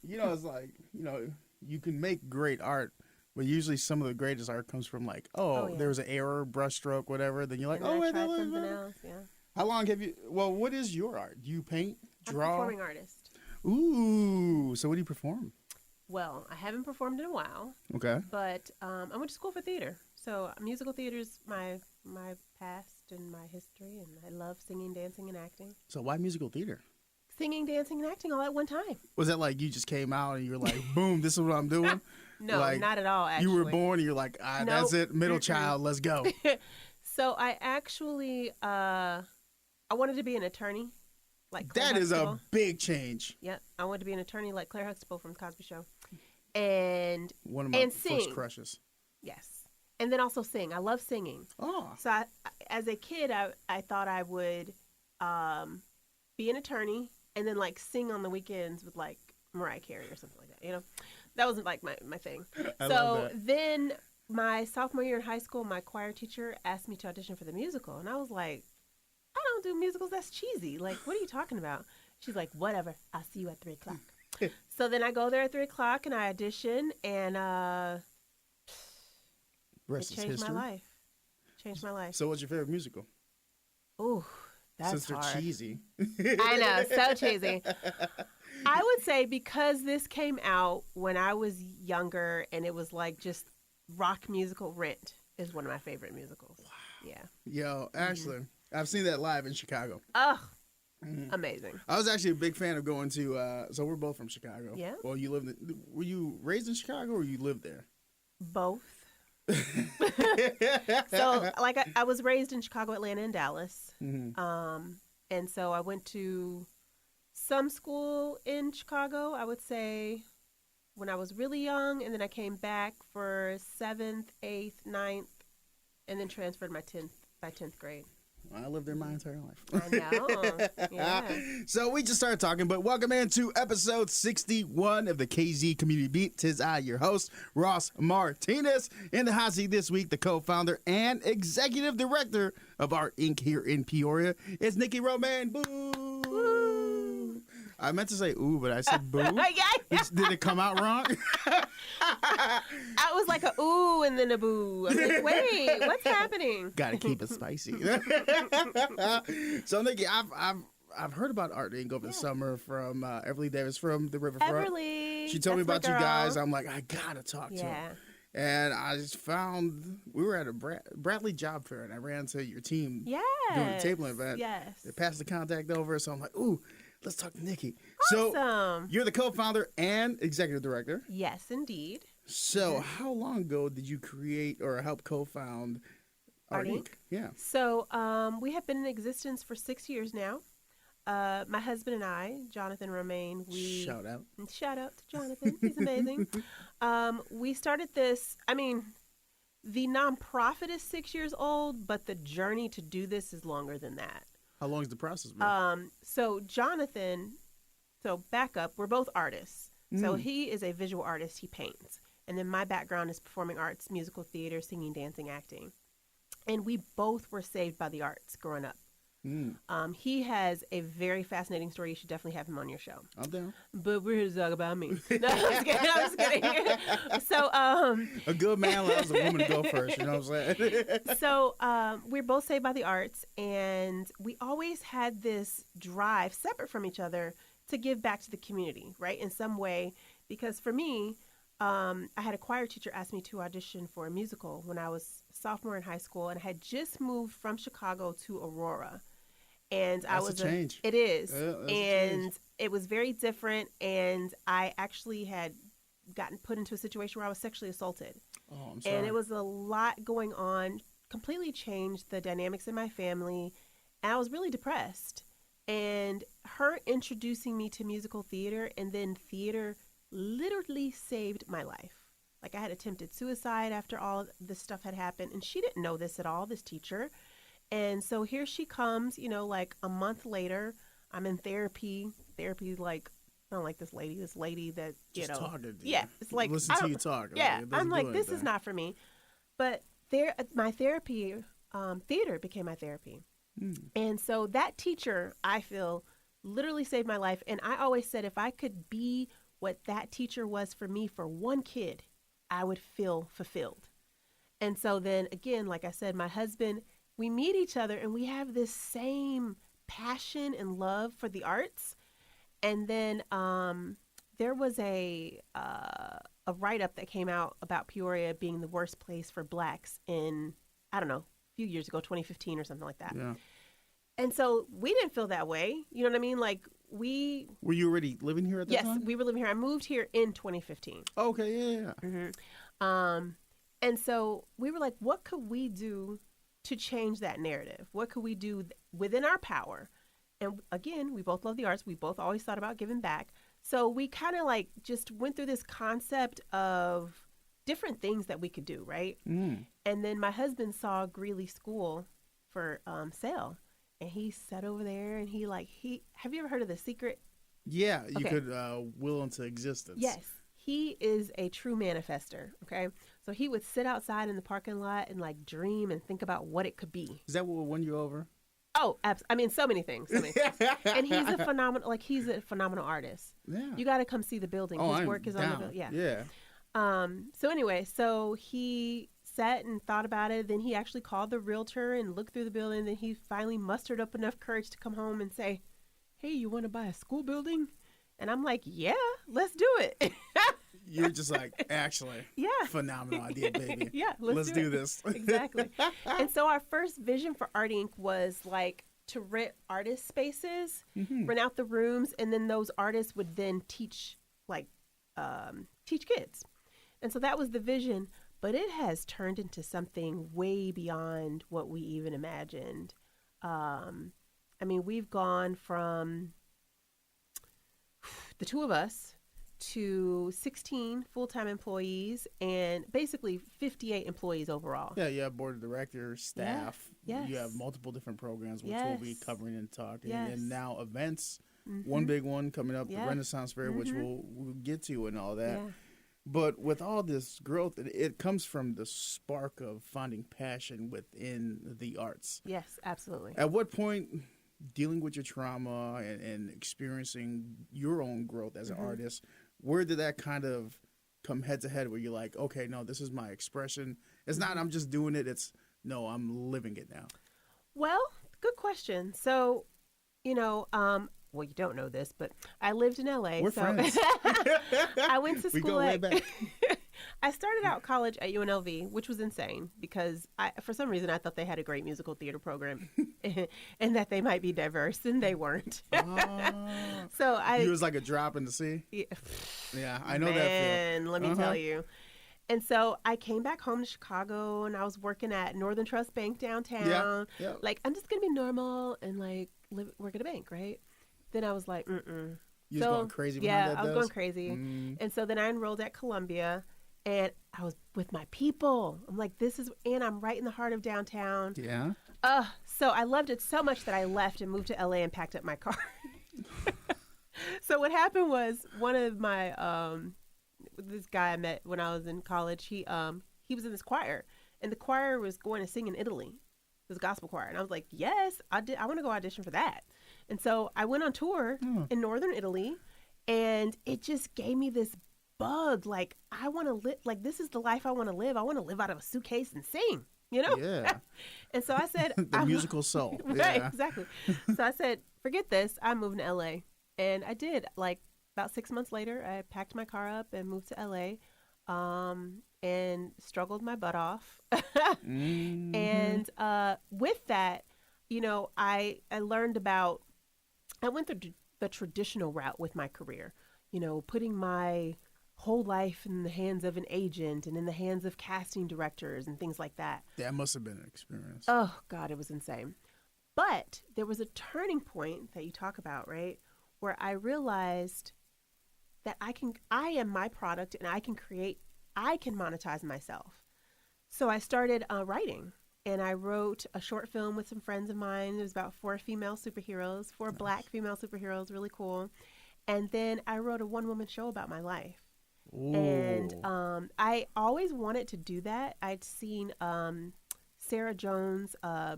It's like, you can make great art, but usually some of the greatest art comes from like, Oh yeah. there was an error, brushstroke, whatever. Then you're like, And then oh, I wait, that tried looks something better. else. Yeah. How long have you? Well, what is your art? Do you paint, I'm a draw? performing artist. Ooh, so what do you perform? Well, I haven't performed in a while, Okay. but I went to school for theater. So musical theater is my past and my history, and I love singing, dancing, and acting. So why musical theater? Singing, dancing, and acting all at one time. Was that like you just came out and you're like, boom, this is what I'm doing? No, Like, not at all. Actually, you were born and you're like, that's it, middle child, let's go. So I actually I wanted to be an attorney, like Claire That is Huxtable. a big change. Yep, I wanted to be an attorney like Claire Huxtable from the Cosby Show, and One of my and first sing. crushes. Yes, and then also sing. I love singing. Oh, So as a kid, I thought I would be an attorney and then like sing on the weekends with like Mariah Carey or something like that. That wasn't like my thing. I So love that. then my sophomore year in high school, my choir teacher asked me to audition for the musical, and I was like, I don't do musicals. That's cheesy. Like, what are you talking about? She's like, whatever. I'll see you at 3:00. So then I go there at 3:00 and I audition, and Rest it is changed my history. life. Changed my life. So what's your favorite musical? Ooh, that's Since they're hard. cheesy. I know, so cheesy. I would say because this came out when I was younger, and it was like just rock musical. Rent is one of my favorite musicals. Wow. Yeah. Yo, Ashley, I've seen that live in Chicago. Oh, amazing. I was actually a big fan of going to, so we're both from Chicago. Yeah. Well, were you raised in Chicago or you lived there? Both. So, like, I was raised in Chicago, Atlanta, and Dallas. And so I went to some school in Chicago, I would say, when I was really young. And then I came back for 7th, 8th, 9th, and then transferred by 10th grade. I lived there my entire life. I know. Yeah. So we just started talking, but welcome into episode 61 of the KZ Community Beat. Tis I, your host, Ross Martinez. In the hot seat this week, the co-founder and executive director of Art Inc. here in Peoria is Nikki Romain. Boo! Woo. I meant to say ooh, but I said boo. Yeah. Did it come out wrong? I was like a ooh and then a boo. I'm like, wait, what's happening? Gotta keep it spicy. So Nikki, I've heard about Art Inc. over the summer from Everly Davis from the Riverfront. Everly. She told me that's about my you guys. girl. I'm like, I gotta talk to Yeah. her. And I just found we were at a Bradley job fair, and I ran to your team Yes. doing a tabling event. Yes. They passed the contact over, so I'm like, ooh, let's talk to Nikki. Awesome. So you're the co-founder and executive director. Yes, indeed. So how long ago did you create or help co-found Art Inc.? Yeah. So we have been in existence for 6 years now. My husband and I, Jonathan Romain, Shout out. Shout out to Jonathan. He's amazing. We started this, the nonprofit is 6 years old, but the journey to do this is longer than that. How long has the process been? So Jonathan, back up, we're both artists. So he is a visual artist, he paints. And then my background is performing arts, musical theater, singing, dancing, acting. And we both were saved by the arts growing up. He has a very fascinating story. You should definitely have him on your show. I'm down. But we're here to talk about me. No, I'm just kidding. So, a good man allows a woman to go first. You know what I'm saying? So we're both saved by the arts, and we always had this drive, separate from each other, to give back to the community, right, in some way. Because for me, I had a choir teacher ask me to audition for a musical when I was sophomore in high school, and I had just moved from Chicago to Aurora. And That's I was a change. It is, that's a and change. it was very different. And I actually had gotten put into a situation where I was sexually assaulted. Oh, I'm sorry. And it was a lot going on, completely changed the dynamics in my family. And I was really depressed. And her introducing me to musical theater and then theater literally saved my life. Like, I had attempted suicide after all this stuff had happened. And she didn't know this at all, this teacher. And so here she comes, like a month later. I'm in therapy, like, I don't like this lady that, Just talking to you. Yeah, it's like, listen to you talk. Yeah, It doesn't I'm do like, this anything. is not for me. But my therapy, theater became my therapy. And so that teacher, I feel, literally saved my life. And I always said, if I could be what that teacher was for me for one kid, I would feel fulfilled. And so then again, like I said, my husband, we meet each other and we have this same passion and love for the arts. And then there was a write-up that came out about Peoria being the worst place for blacks in, I don't know, a few years ago, 2015 or something like that. Yeah. And so we didn't feel that way. You know what I mean? Like Were you already living here at that time? Yes, we were living here. I moved here in 2015. Okay, yeah. Mm-hmm. And so we were like, what could we do to change that narrative? What could we do within our power? And again, we both love the arts. We both always thought about giving back. So we kind of like just went through this concept of different things that we could do, right? Mm. And then my husband saw Greeley School for sale. And he sat over there and have you ever heard of The Secret? Yeah, you Okay. could will into existence. Yes. He is a true manifester. Okay. So he would sit outside in the parking lot and like dream and think about what it could be. Is that what won you over? Oh, I mean, so many things. So many things. And he's a phenomenal artist. Yeah. You got to come see the building. Oh, His I'm work is on down. the building. Yeah. Yeah. So anyway, so he sat and thought about it. Then he actually called the realtor and looked through the building. Then he finally mustered up enough courage to come home and say, "Hey, you want to buy a school building?" And I'm like, "Yeah, let's do it." You're just like, actually, Yeah. phenomenal idea, baby. Yeah, let's do it. this. Exactly. And so our first vision for Art Inc. was like to rent artist spaces, rent out the rooms, and then those artists would then teach kids. And so that was the vision, but it has turned into something way beyond what we even imagined. I mean, we've gone from the two of us to 16 full-time employees and basically 58 employees overall. Yeah, you have board of directors, staff. Yes. You have multiple different programs, which Yes. we'll be covering and talking. Yes. And now events, one big one coming up, Yeah. the Renaissance Fair, which we'll get to and all that. Yeah. But with all this growth, it comes from the spark of finding passion within the arts. Yes, absolutely. At what point, dealing with your trauma and experiencing your own growth as an artist, where did that kind of come head to head where you're like, okay, no, this is my expression. It's not I'm just doing it. It's, no, I'm living it now. Well, good question. So, well, you don't know this, but I lived in LA. We're so friends. I went to school. We go way back. I started out college at UNLV, which was insane because for some reason I thought they had a great musical theater program and that they might be diverse, and they weren't. So You was like a drop in the sea. Yeah, I know that feeling. And let me tell you. And so I came back home to Chicago, and I was working at Northern Trust Bank downtown. Yeah. Like, I'm just gonna be normal and like work at a bank, right? Then I was like, You was going crazy behind that I was desk? going crazy. And so then I enrolled at Columbia, and I was with my people. I'm like, and I'm right in the heart of downtown. Yeah. So I loved it so much that I left and moved to LA and packed up my car. So what happened was one of my, this guy I met when I was in college, he was in this choir, and the choir was going to sing in Italy. It was a gospel choir. And I was like, yes, I want to go audition for that. And so I went on tour in northern Italy, and it just gave me this bug. Like, I want to live, like, this is the life I want to live. I want to live out of a suitcase and sing, Yeah. And so I said, The musical soul. Right, Yeah. exactly. So I said, forget this. I'm moving to LA. And I did. Like, about 6 months later, I packed my car up and moved to LA, and struggled my butt off. And with that, I learned about, I went through the traditional route with my career, putting my whole life in the hands of an agent and in the hands of casting directors and things like that. That must have been an experience. Oh, God, it was insane. But there was a turning point that you talk about, right? Where I realized that I am my product, and I can monetize myself. So I started writing, and I wrote a short film with some friends of mine. It was about 4 female superheroes, 4 Black female superheroes, really cool. And then I wrote a one-woman show about my life. Ooh. And I always wanted to do that. I'd seen Sarah Jones'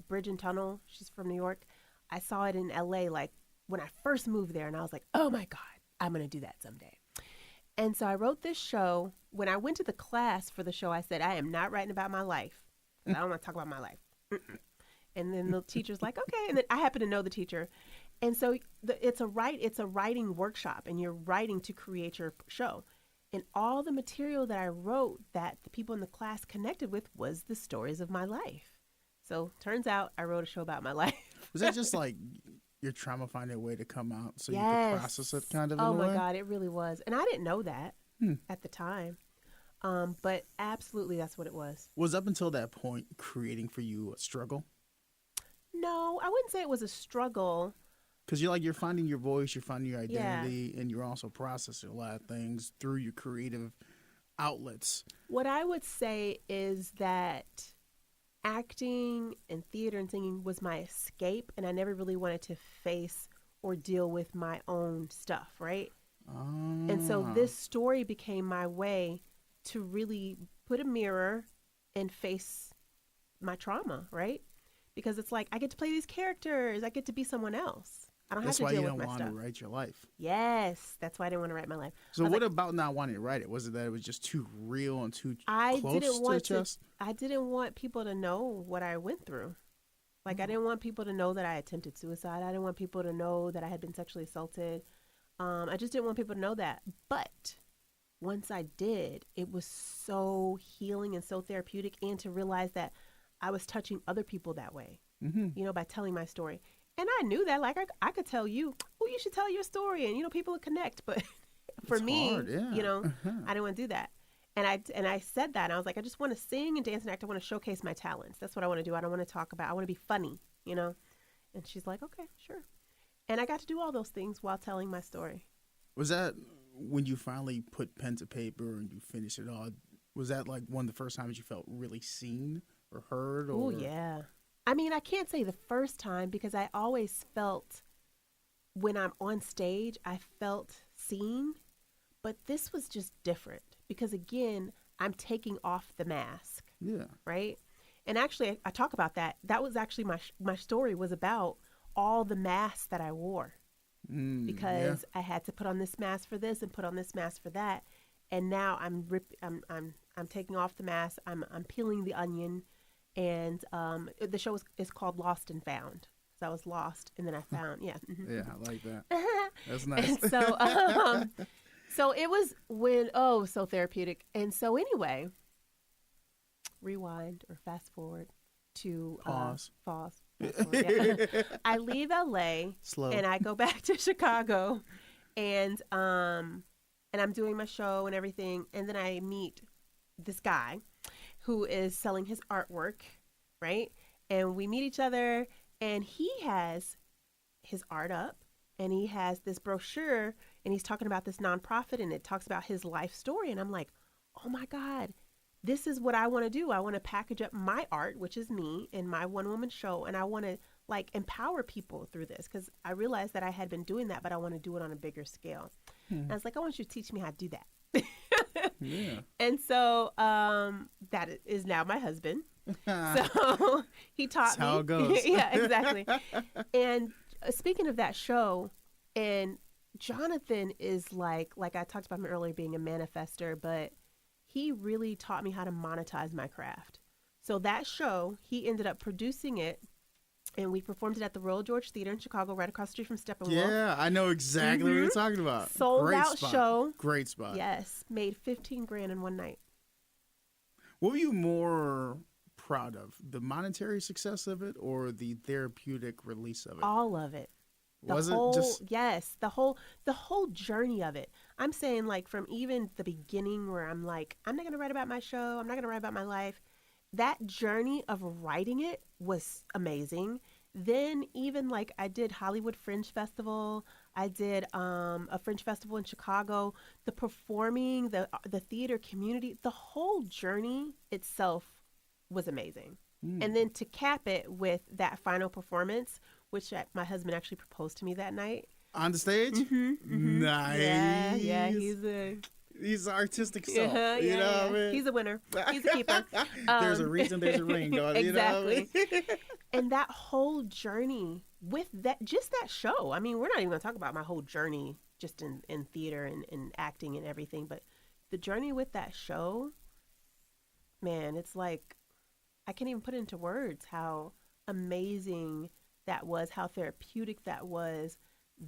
Bridge and Tunnel. She's from New York. I saw it in LA like when I first moved there, and I was like, oh my God, I'm going to do that someday. And so I wrote this show. When I went to the class for the show, I said, I am not writing about my life. 'Cause I don't want to talk about my life. And then the teacher's like, okay. And then I happen to know the teacher. And so it's a writing workshop, and you're writing to create your show. And all the material that I wrote that the people in the class connected with was the stories of my life. So turns out I wrote a show about my life. Was that just like your trauma finding a way to come out so you Yes. could process it kind of in Oh a my way? God, it really was. And I didn't know that at the time. But absolutely that's what it was. Was up until that point creating for you a struggle? No, I wouldn't say it was a struggle. Because you're finding your voice, you're finding your identity, and you're also processing a lot of things through your creative outlets. What I would say is that acting and theater and singing was my escape, and I never really wanted to face or deal with my own stuff, right? And so this story became my way to really put a mirror and face my trauma, right? Because it's like I get to play these characters, I get to be someone else. I don't That's have why to deal you with don't my want stuff. to write your life. Yes, that's why I didn't want to write my life. So I was what like, about not wanting to write it? Was it that it was just too real and too I close didn't to want the chest? I didn't want people to know what I went through. Like I didn't want people to know that I attempted suicide. I didn't want people to know that I had been sexually assaulted. I just didn't want people to know that. But once I did, it was so healing and so therapeutic, and to realize that I was touching other people that way, by telling my story. And I knew that, like, I could tell you, oh, you should tell your story, and, people would connect. But for It's me, hard, yeah. I didn't want to do that. And I said that, and I was like, I just want to sing and dance and act. I want to showcase my talents. That's what I want to do. I don't want to talk about, I want to be funny, And she's like, okay, sure. And I got to do all those things while telling my story. Was that when you finally put pen to paper and you finished it all? Was that like one of the first times you felt really seen or heard? Oh, yeah. I mean, I can't say the first time, because I always felt when I'm on stage, I felt seen. But this was just different because, again, I'm taking off the mask. Yeah. Right? And actually, I talk about that. That was actually my story was about all the masks that I wore. Because I had to put on this mask for this and put on this mask for that. And now I'm taking off the mask. I'm peeling the onion. And the show is called Lost and Found. So I was lost and then I found. Yeah. Mm-hmm. Yeah, I like that. That's nice. And so it was so therapeutic. And so anyway, rewind or fast forward to Pause. Fast forward, yeah. I leave LA Slow. and I go back to Chicago, and I'm doing my show and everything, and then I meet this guy who is selling his artwork, right? And we meet each other, and he has his art up, and he has this brochure, and he's talking about this nonprofit, and it talks about his life story, and I'm like, oh my God, this is what I want to do. I want to package up my art, which is me, in my one-woman show, and I want to empower people through this, because I realized that I had been doing that, but I want to do it on a bigger scale. And I was like, I want you to teach me how to do that. Yeah. And so that is now my husband. So he taught That's me. how it goes. Yeah, exactly. And speaking of that show, and Jonathan is like I talked about him earlier, being a manifester, but he really taught me how to monetize my craft. So that show, he ended up producing it, and we performed it at the Royal George Theater in Chicago, right across the street from Steppenwolf. Yeah, I know exactly what you're talking about. Sold Great out spot. show. Great spot. Yes, made $15,000 in one night. What were you more proud of? The monetary success of it or the therapeutic release of it? All of it. Was it just Yes, the whole journey of it. I'm saying, like, from even the beginning where I'm like, I'm not going to write about my show, I'm not going to write about my life. That journey of writing it was amazing. Then even like I did Hollywood Fringe Festival, I did a Fringe Festival in Chicago, the performing, the theater community, the whole journey itself was amazing. And then to cap it with that final performance, which my husband actually proposed to me that night. on the stage? Mm-hmm. Nice. Yeah, he's artistic soul. yeah, you know what I mean? He's a winner. He's a keeper. There's a reason there's a ring, dog. Exactly. You know what I mean? And that whole journey with that show. I mean, we're not even going to talk about my whole journey just in theater and acting and everything. But the journey with that show, man, it's like I can't even put into words how amazing that was, how therapeutic that was.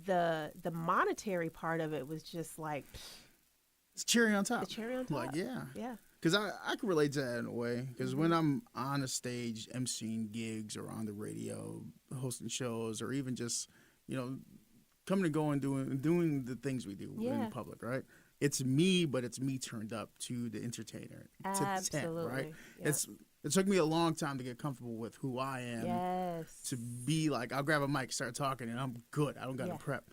The monetary part of it was just like It's cherry on top. the cherry on top. Like, yeah. Yeah. Because I can relate to that in a way. Because when I'm on a stage emceeing gigs or on the radio, hosting shows, or even just, coming and going, doing the things we do in public, right? It's me, but it's me turned up to the entertainer. To Absolutely. 10, right? Yep. It took me a long time to get comfortable with who I am. Yes. To be like, I'll grab a mic, start talking, and I'm good. I don't got to prep.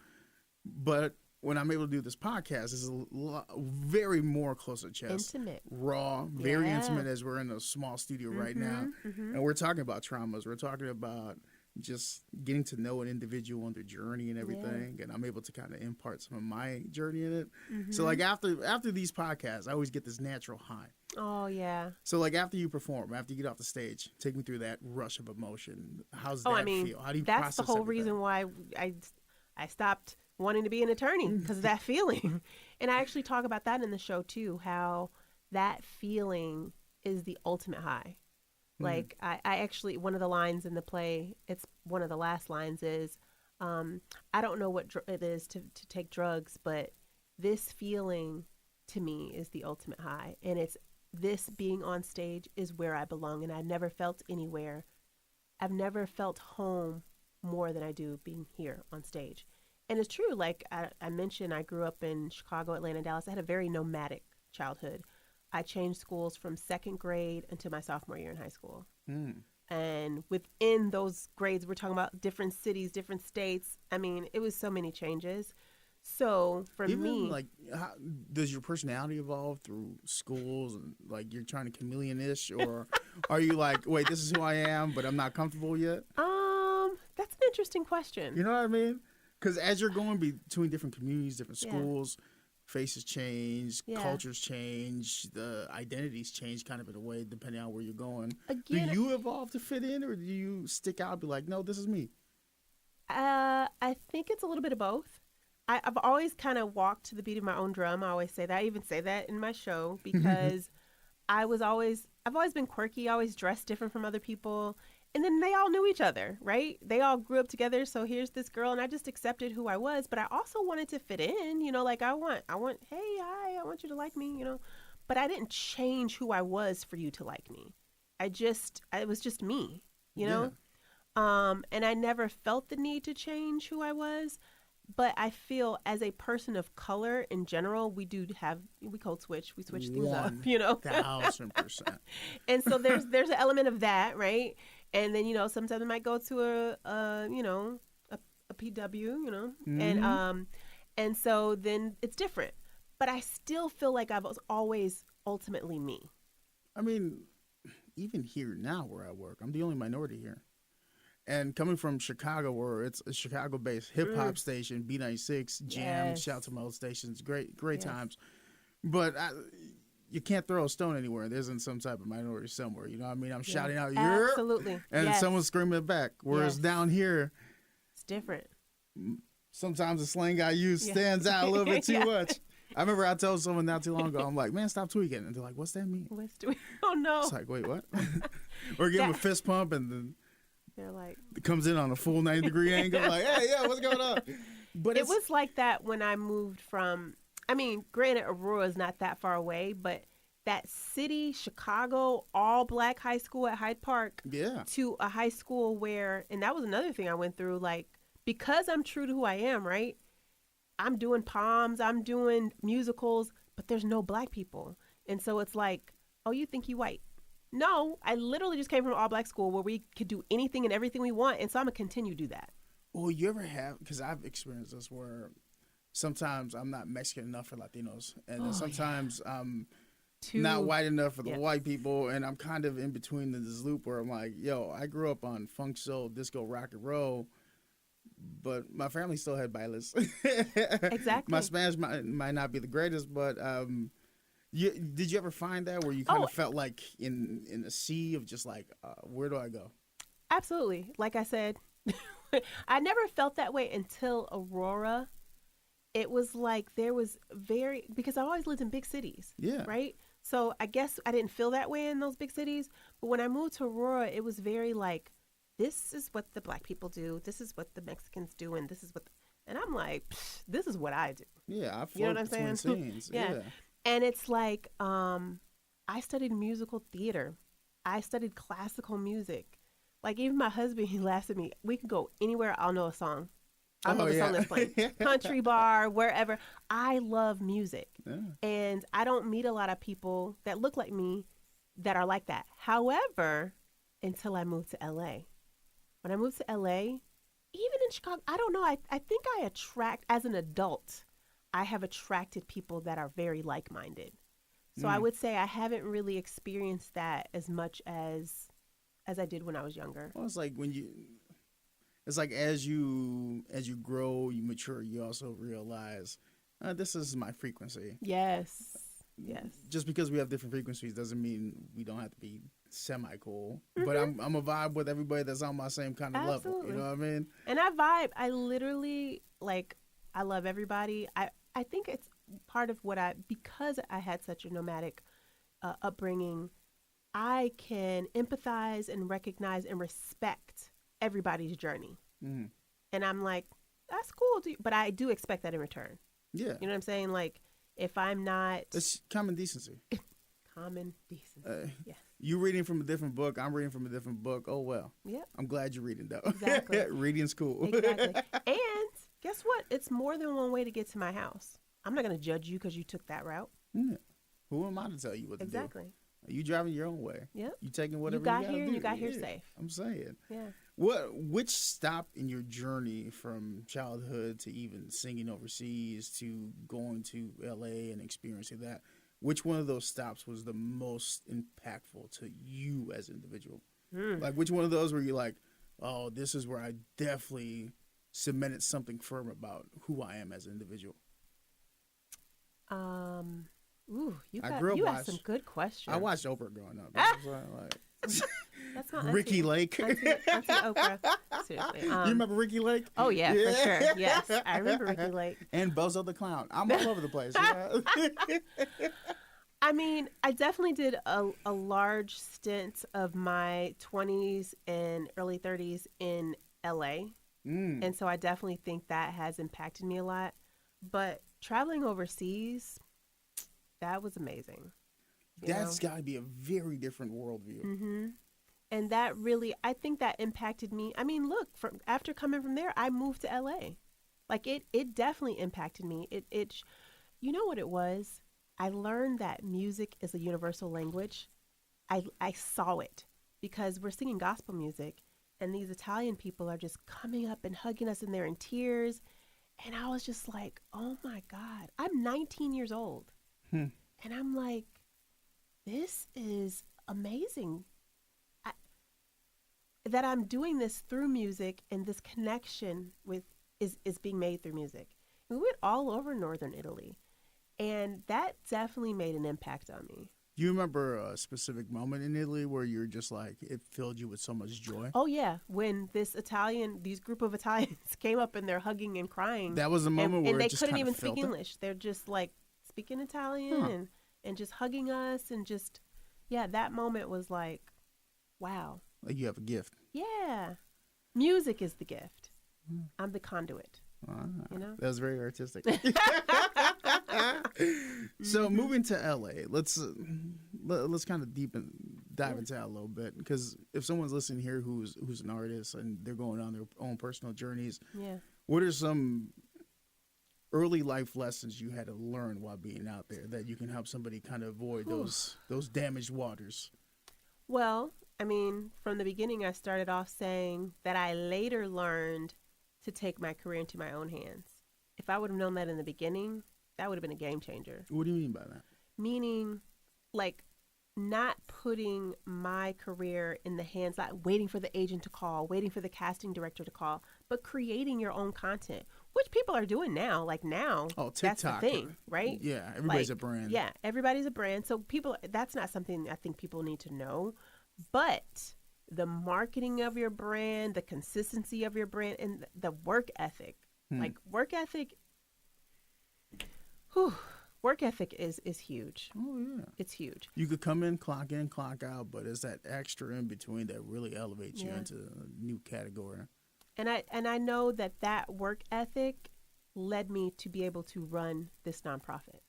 But when I'm able to do this podcast, it's very more close to chest. Intimate. Raw, very intimate, as we're in a small studio right now. And we're talking about traumas. We're talking about just getting to know an individual and their journey and everything. And I'm able to kind of impart some of my journey in it. So like after these podcasts, I always get this natural high. Oh, yeah. So like after you perform, after you get off the stage, take me through that rush of emotion. How's that feel? How do you that's process the whole everything? reason why I stopped wanting to be an attorney, because of that feeling. And I actually talk about that in the show too, how that feeling is the ultimate high. Like I actually, one of the lines in the play, it's one of the last lines is, I don't know what it is to take drugs, but this feeling to me is the ultimate high. And it's this being on stage is where I belong. And I've never felt anywhere. I've never felt home more than I do being here on stage. And it's true. Like I mentioned, I grew up in Chicago, Atlanta, Dallas. I had a very nomadic childhood. I changed schools from second grade until my sophomore year in high school. And within those grades, we're talking about different cities, different states. I mean, it was so many changes. So for me, like, how, does your personality evolve through schools, and like you're trying to chameleon-ish, or are you like, wait, this is who I am, but I'm not comfortable yet? That's an interesting question. You know what I mean? Because as you're going between different communities, different schools, faces change, cultures change, the identities change kind of in a way depending on where you're going. Again, do you evolve to fit in, or do you stick out and be like, no, this is me? I think it's a little bit of both. I've always kind of walked to the beat of my own drum. I always say that. I even say that in my show because I've always been quirky, always dressed different from other people. And then they all knew each other, right? They all grew up together. So here's this girl, and I just accepted who I was. But I also wanted to fit in, like I want, hey, hi, I want you to like me, But I didn't change who I was for you to like me. It was just me, you know? And I never felt the need to change who I was. But I feel as a person of color in general, we code switch. We switch things up, 1,000%. And so there's an element of that, right? And then, sometimes I might go to a PW, and so then it's different. But I still feel like I was always ultimately me. I mean, even here now where I work, I'm the only minority here. And coming from Chicago, where it's a Chicago-based hip-hop station, B96, Jam, shout out to my old stations, great times. But you can't throw a stone anywhere. There isn't some type of minority somewhere. You know what I mean? I'm shouting out, "You're," absolutely, and someone's screaming it back. Whereas down here, it's different. Sometimes the slang I use stands out a little bit too much. I remember I told someone not too long ago, I'm like, man, stop tweaking. And they're like, what's that mean? Oh, no. It's like, wait, what? Or give them a fist pump, and then they're like, it comes in on a full 90-degree angle, like, hey, yo, what's going on? But it was like that when I moved from, granted, Aurora is not that far away, but that city, Chicago, all black high school at Hyde Park, to a high school where, and that was another thing I went through, like, because I'm true to who I am, right? I'm doing poms, I'm doing musicals, but there's no black people. And so it's like, oh, you think you white? No, I literally just came from an all black school where we could do anything and everything we want. And so I'm going to continue to do that. Well, you ever have, because I've experienced this where sometimes I'm not Mexican enough for Latinos. And then sometimes I'm not white enough for the white people. And I'm kind of in between this loop where I'm like, yo, I grew up on funk, soul, disco, rock and roll. But my family still had bailes. Exactly. My Spanish might not be the greatest, but did you ever find that where you kind of felt like in a sea of just like, where do I go? Absolutely. Like I said, I never felt that way until Aurora. it was like there was because I always lived in big cities. Yeah. Right. So I guess I didn't feel that way in those big cities. But when I moved to Aurora, it was very like, this is what the Black people do. This is what the Mexicans do. And this is what, and I'm like, this is what I do. Yeah. I You know what I'm between saying? scenes. Yeah. Yeah. And it's like, I studied musical theater. I studied classical music. Like even my husband, he laughs at me. We could go anywhere. I'll know a song. I'll know the song that's playing. Country bar, wherever. I love music. Yeah. And I don't meet a lot of people that look like me that are like that. However, until I moved to LA. When I moved to LA, even in Chicago, I don't know. I think I attract, as an adult, I have attracted people that are very like-minded. So I would say I haven't really experienced that as much as I did when I was younger. Well, it's like it's like as you grow, you mature, you also realize this is my frequency. Yes. Yes. Just because we have different frequencies doesn't mean we don't have to be semi-cool. But I'm a vibe with everybody that's on my same kind of level. You know what I mean? And I vibe. I literally, like, I love everybody. I think it's part of what because I had such a nomadic upbringing, I can empathize and recognize and respect everybody's journey. Mm-hmm. And I'm like, that's cool. But I do expect that in return. Yeah. You know what I'm saying? Like, if I'm not... It's common decency. Common decency. Yeah. You reading from a different book. I'm reading from a different book. Oh, well. Yeah. I'm glad you're reading, though. Exactly. Reading's cool. Exactly. And guess what? It's more than one way to get to my house. I'm not going to judge you because you took that route. Yeah. Who am I to tell you what to do? Exactly. You driving your own way. Yep. You taking whatever you got gotta here do. and you got here safe. I'm saying. Yeah. Which stop in your journey from childhood to even singing overseas to going to LA and experiencing that? Which one of those stops was the most impactful to you as an individual? Like which one of those were you like, oh, this is where I definitely cemented something firm about who I am as an individual? You asked some good questions. I watched Oprah growing up. That's my auntie. Ricky Lake. Auntie Oprah. Seriously. You remember Ricky Lake? Oh, yeah, for sure. Yes, I remember Ricky Lake. And Bozo the Clown. I'm all over the place. I mean, I definitely did a large stint of my 20s and early 30s in LA. And so I definitely think that has impacted me a lot. But traveling overseas, that was amazing. That's got to be a very different worldview. Mm-hmm. And that really, I think that impacted me. I mean, look, after coming from there, I moved to LA. Like it definitely impacted me. It, you know what it was? I learned that music is a universal language. I saw it because we're singing gospel music and these Italian people are just coming up and hugging us and they're in tears. And I was just like, oh my God, I'm 19 years old. And I'm like, this is amazing. That I'm doing this through music and this connection is being made through music. We went all over Northern Italy. And that definitely made an impact on me. Do you remember a specific moment in Italy where you're just like, it filled you with so much joy? Oh, yeah. When these group of Italians came up and they're hugging and crying. That was a moment where and they just couldn't even felt speak English. They're just like speaking Italian and just hugging us and just, that moment was like, wow. Like you have a gift. Yeah. Music is the gift. I'm the conduit. You know? That was very artistic. So moving to LA, let's kind of dive into that a little bit, because if someone's listening here who's an artist and they're going on their own personal journeys, what are some early life lessons you had to learn while being out there that you can help somebody kind of avoid those damaged waters? Well, I mean, from the beginning, I started off saying that I later learned to take my career into my own hands. If I would have known that in the beginning, that would have been a game changer. What do you mean by that? Meaning, like, not putting my career in the hands, not waiting for the agent to call, waiting for the casting director to call, but creating your own content, which people are doing now. Like now, TikTok, that's the thing, right? Yeah, everybody's a brand. Yeah, everybody's a brand. So that's not something I think people need to know. But the marketing of your brand, the consistency of your brand, and the work ethic. Like work ethic, Whew, work ethic is huge. Oh yeah. It's huge. You could come in, clock out, but it's that extra in between that really elevates you Yeah. into a new category. And I know that work ethic led me to be able to run this nonprofit,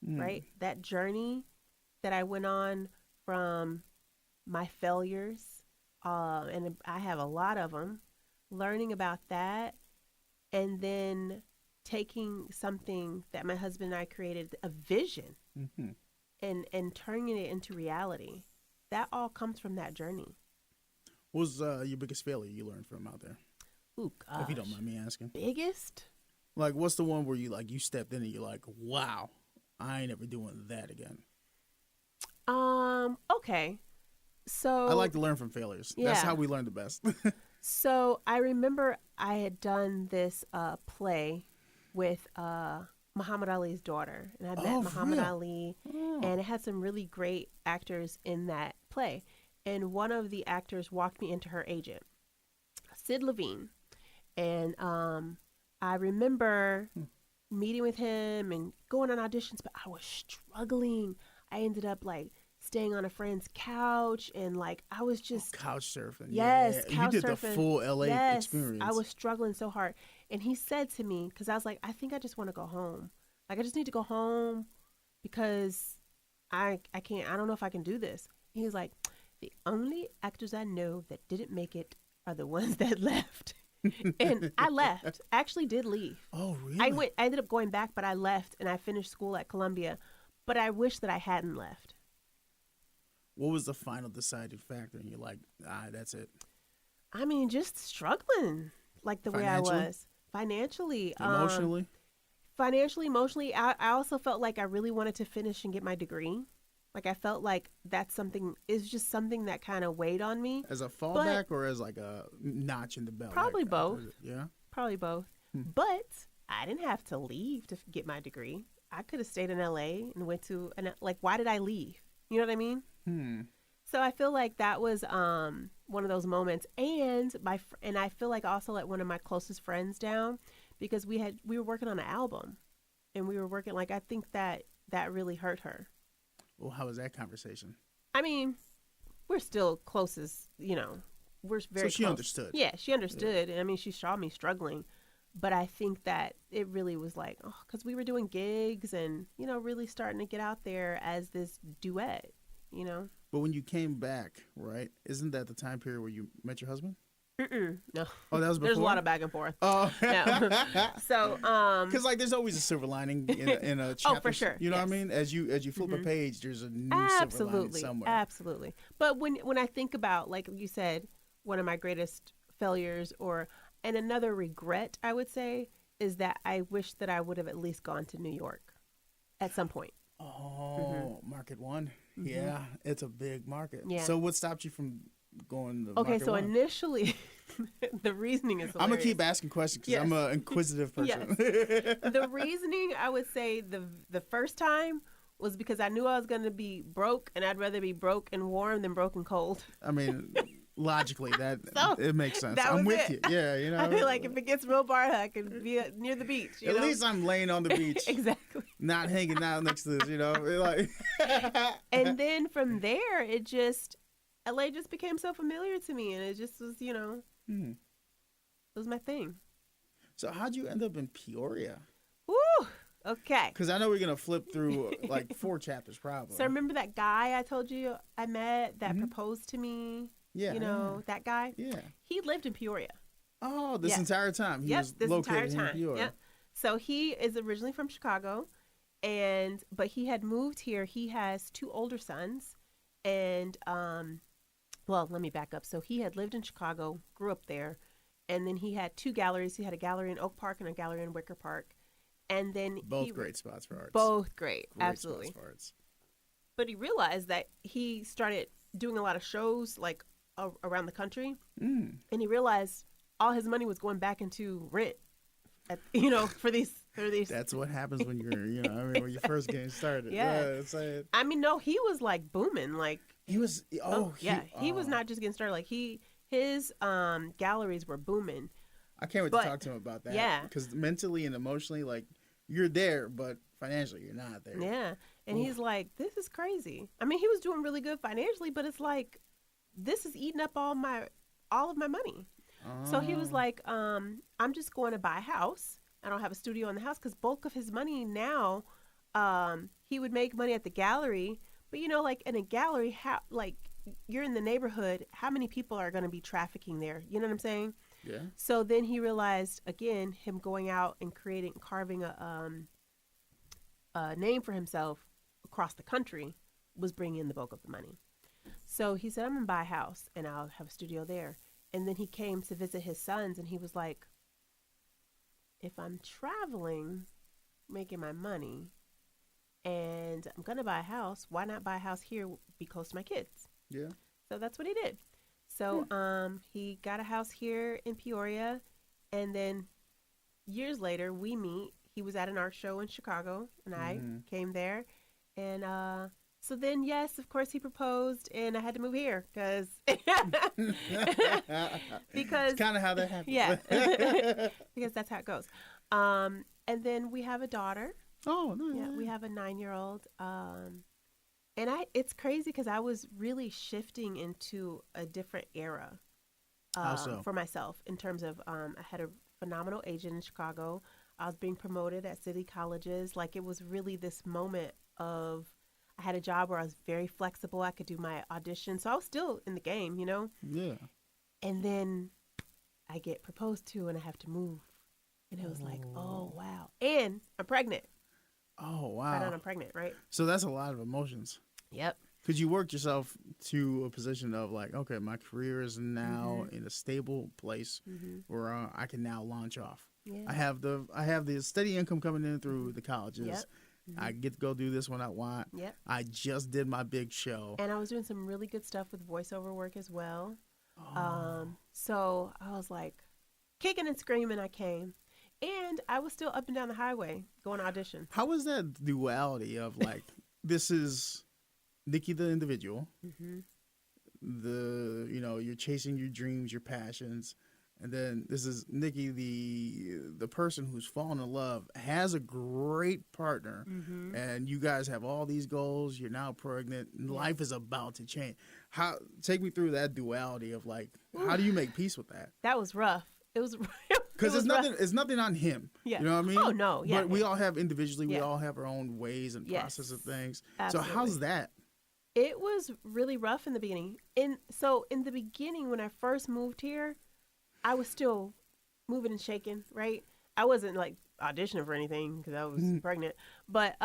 right? That journey that I went on from my failures, and I have a lot of them, learning about that, and then taking something that my husband and I created, a vision, Mm-hmm. and turning it into reality. That all comes from that journey. What was your biggest failure you learned from out there? Ooh, gosh. If you don't mind me asking. Biggest? Like, what's the one where you stepped in and you're like, wow, I ain't never doing that again. Okay. So I like to learn from failures. Yeah. That's how we learn the best. So I remember I had done this play with Muhammad Ali's daughter, and I met Oh, Muhammad real? Ali, Oh. and it had some really great actors in that play. And one of the actors walked me into her agent, Sid Levine, and I remember meeting with him and going on auditions, but I was struggling. I ended up staying on a friend's couch, and I was just Couch surfing. Yes, yeah. couch You did surfing. the full LA Yes, experience. I was struggling so hard. And he said to me, because I was like, I think I just want to go home. I just need to go home because I can't, I don't know if I can do this. And he was like, the only actors I know that didn't make it are the ones that left. And I left. I actually did leave. Oh, really? I ended up going back, but I left and I finished school at Columbia. But I wish that I hadn't left. What was the final deciding factor? And you're like, that's it. I mean, just struggling the way I Financially? was. Financially. Emotionally? Financially, emotionally. I also felt like I really wanted to finish and get my degree. I felt like that's something, it's just something that kind of weighed on me. As a fallback or as a notch in the belt? Probably both. Yeah? Probably both. But I didn't have to leave to get my degree. I could have stayed in LA and went to, why did I leave? You know what I mean? So I feel like that was one of those moments, and I feel like I also let one of my closest friends down because we were working on an album, and we were working I think that really hurt her. Well, how was that conversation? I mean, we're still close as we're very. So she close. understood. Yeah, she understood. Yeah. I mean, she saw me struggling, but I think that it really was because we were doing gigs and really starting to get out there as this duet. But when you came back, right, isn't that the time period where you met your husband? No. Oh, that was before? There's a lot of back and forth. Oh. No. So, Because there's always a silver lining in a chapter. Oh, for sure. You know Yes. what I mean? As you flip a page, there's a new silver lining Absolutely. somewhere. Absolutely. But when I think about, like you said, one of my greatest failures and another regret, I would say, is that I wish that I would have at least gone to New York at some point. Oh, Market One. Yeah, it's a big market. Yeah. So what stopped you from going to Okay, Market so One? initially, the reasoning is hilarious. I'm going to keep asking questions because Yes. I'm an inquisitive person. The reasoning, I would say, the first time was because I knew I was going to be broke, and I'd rather be broke and warm than broke and cold. I mean, logically, So, it makes sense. that I'm was with it. you. Yeah, you know. I feel like if it gets real bar, I can be near the beach. You At know? least I'm laying on the beach, Exactly. not hanging out next to this. You know, like. And then from there, LA just became so familiar to me, and it just was, it was my thing. So how'd you end up in Peoria? Woo! Okay. Because I know we're gonna flip through 4 chapters probably. So remember that guy I told you I met that proposed to me? Yeah. That guy? Yeah. He lived in Peoria. Oh, this Yes. entire time he was This located entire in time. Peoria. Yep. So he is originally from Chicago, but he had moved here. He has 2 older sons, and well, let me back up. So he had lived in Chicago, grew up there, and then he had 2 galleries. He had a gallery in Oak Park and a gallery in Wicker Park, and then Both great spots for arts. Both great, Great absolutely. spots for arts. But he realized that he started doing a lot of shows around the country, and he realized all his money was going back into rent. For these. That's what happens when you're, when you're first getting started. Yeah. It's like, I mean, no, he was booming. he was. He was not just getting started. His galleries were booming. I can't wait to talk to him about that. Yeah. Because mentally and emotionally, you're there, but financially you're not there. Yeah. And Oof. he's like, this is crazy. I mean, he was doing really good financially, but it's like, this is eating up all of my money. So he was Oh. like, I'm just going to buy a house. I don't have a studio in the house because bulk of his money now, he would make money at the gallery. But like in a gallery, how like you're in the neighborhood, how many people are going to be trafficking there? You know what I'm saying? Yeah. So then he realized again, him going out and carving a name for himself across the country was bringing in the bulk of the money. So he said, I'm going to buy a house and I'll have a studio there. And then he came to visit his sons and he was like, if I'm traveling, making my money, and I'm going to buy a house, why not buy a house here, be close to my kids? Yeah. So that's what he did. So he got a house here in Peoria. And then years later, we meet. He was at an art show in Chicago and I came there. And so then, yes, of course, he proposed, and I had to move here because It's kind of how that happens. yeah, because that's how it goes. And then we have a daughter. Oh no. Yeah, we have a 9-year-old. And it's crazy because I was really shifting into a different era How so? for myself in terms of I had a phenomenal agent in Chicago. I was being promoted at city colleges. Like it was really this moment of I had a job where I was very flexible. I could do my audition. So I was still in the game, Yeah. And then I get proposed to and I have to move. And it was like, oh, wow. And I'm pregnant. Oh wow. Found out I'm pregnant, right? So that's a lot of emotions. Yep. Because you worked yourself to a position of like, okay, my career is now in a stable place where I can now launch off. Yeah. I have the steady income coming in through the colleges. Yep. I get to go do this when I want. Yep. I just did my big show. And I was doing some really good stuff with voiceover work as well. Oh. So I was like kicking and screaming I came. And I was still up and down the highway going to audition. How was that duality of like, this is Nikki the individual, you're chasing your dreams, your passions, and then this is Nikki the person who's fallen in love, has a great partner, and you guys have all these goals. You're now pregnant, and life is about to change. Take me through that duality of like, how do you make peace with that? That was rough. It was because it's nothing on him. Yeah. You know what I mean? Oh no, yeah. But we all have individually, we Yeah. all have our own ways and process of things. Absolutely. So how's that? It was really rough in the beginning. So in the beginning, when I first moved here, I was still moving and shaking, right? I wasn't like auditioning for anything because I was pregnant. But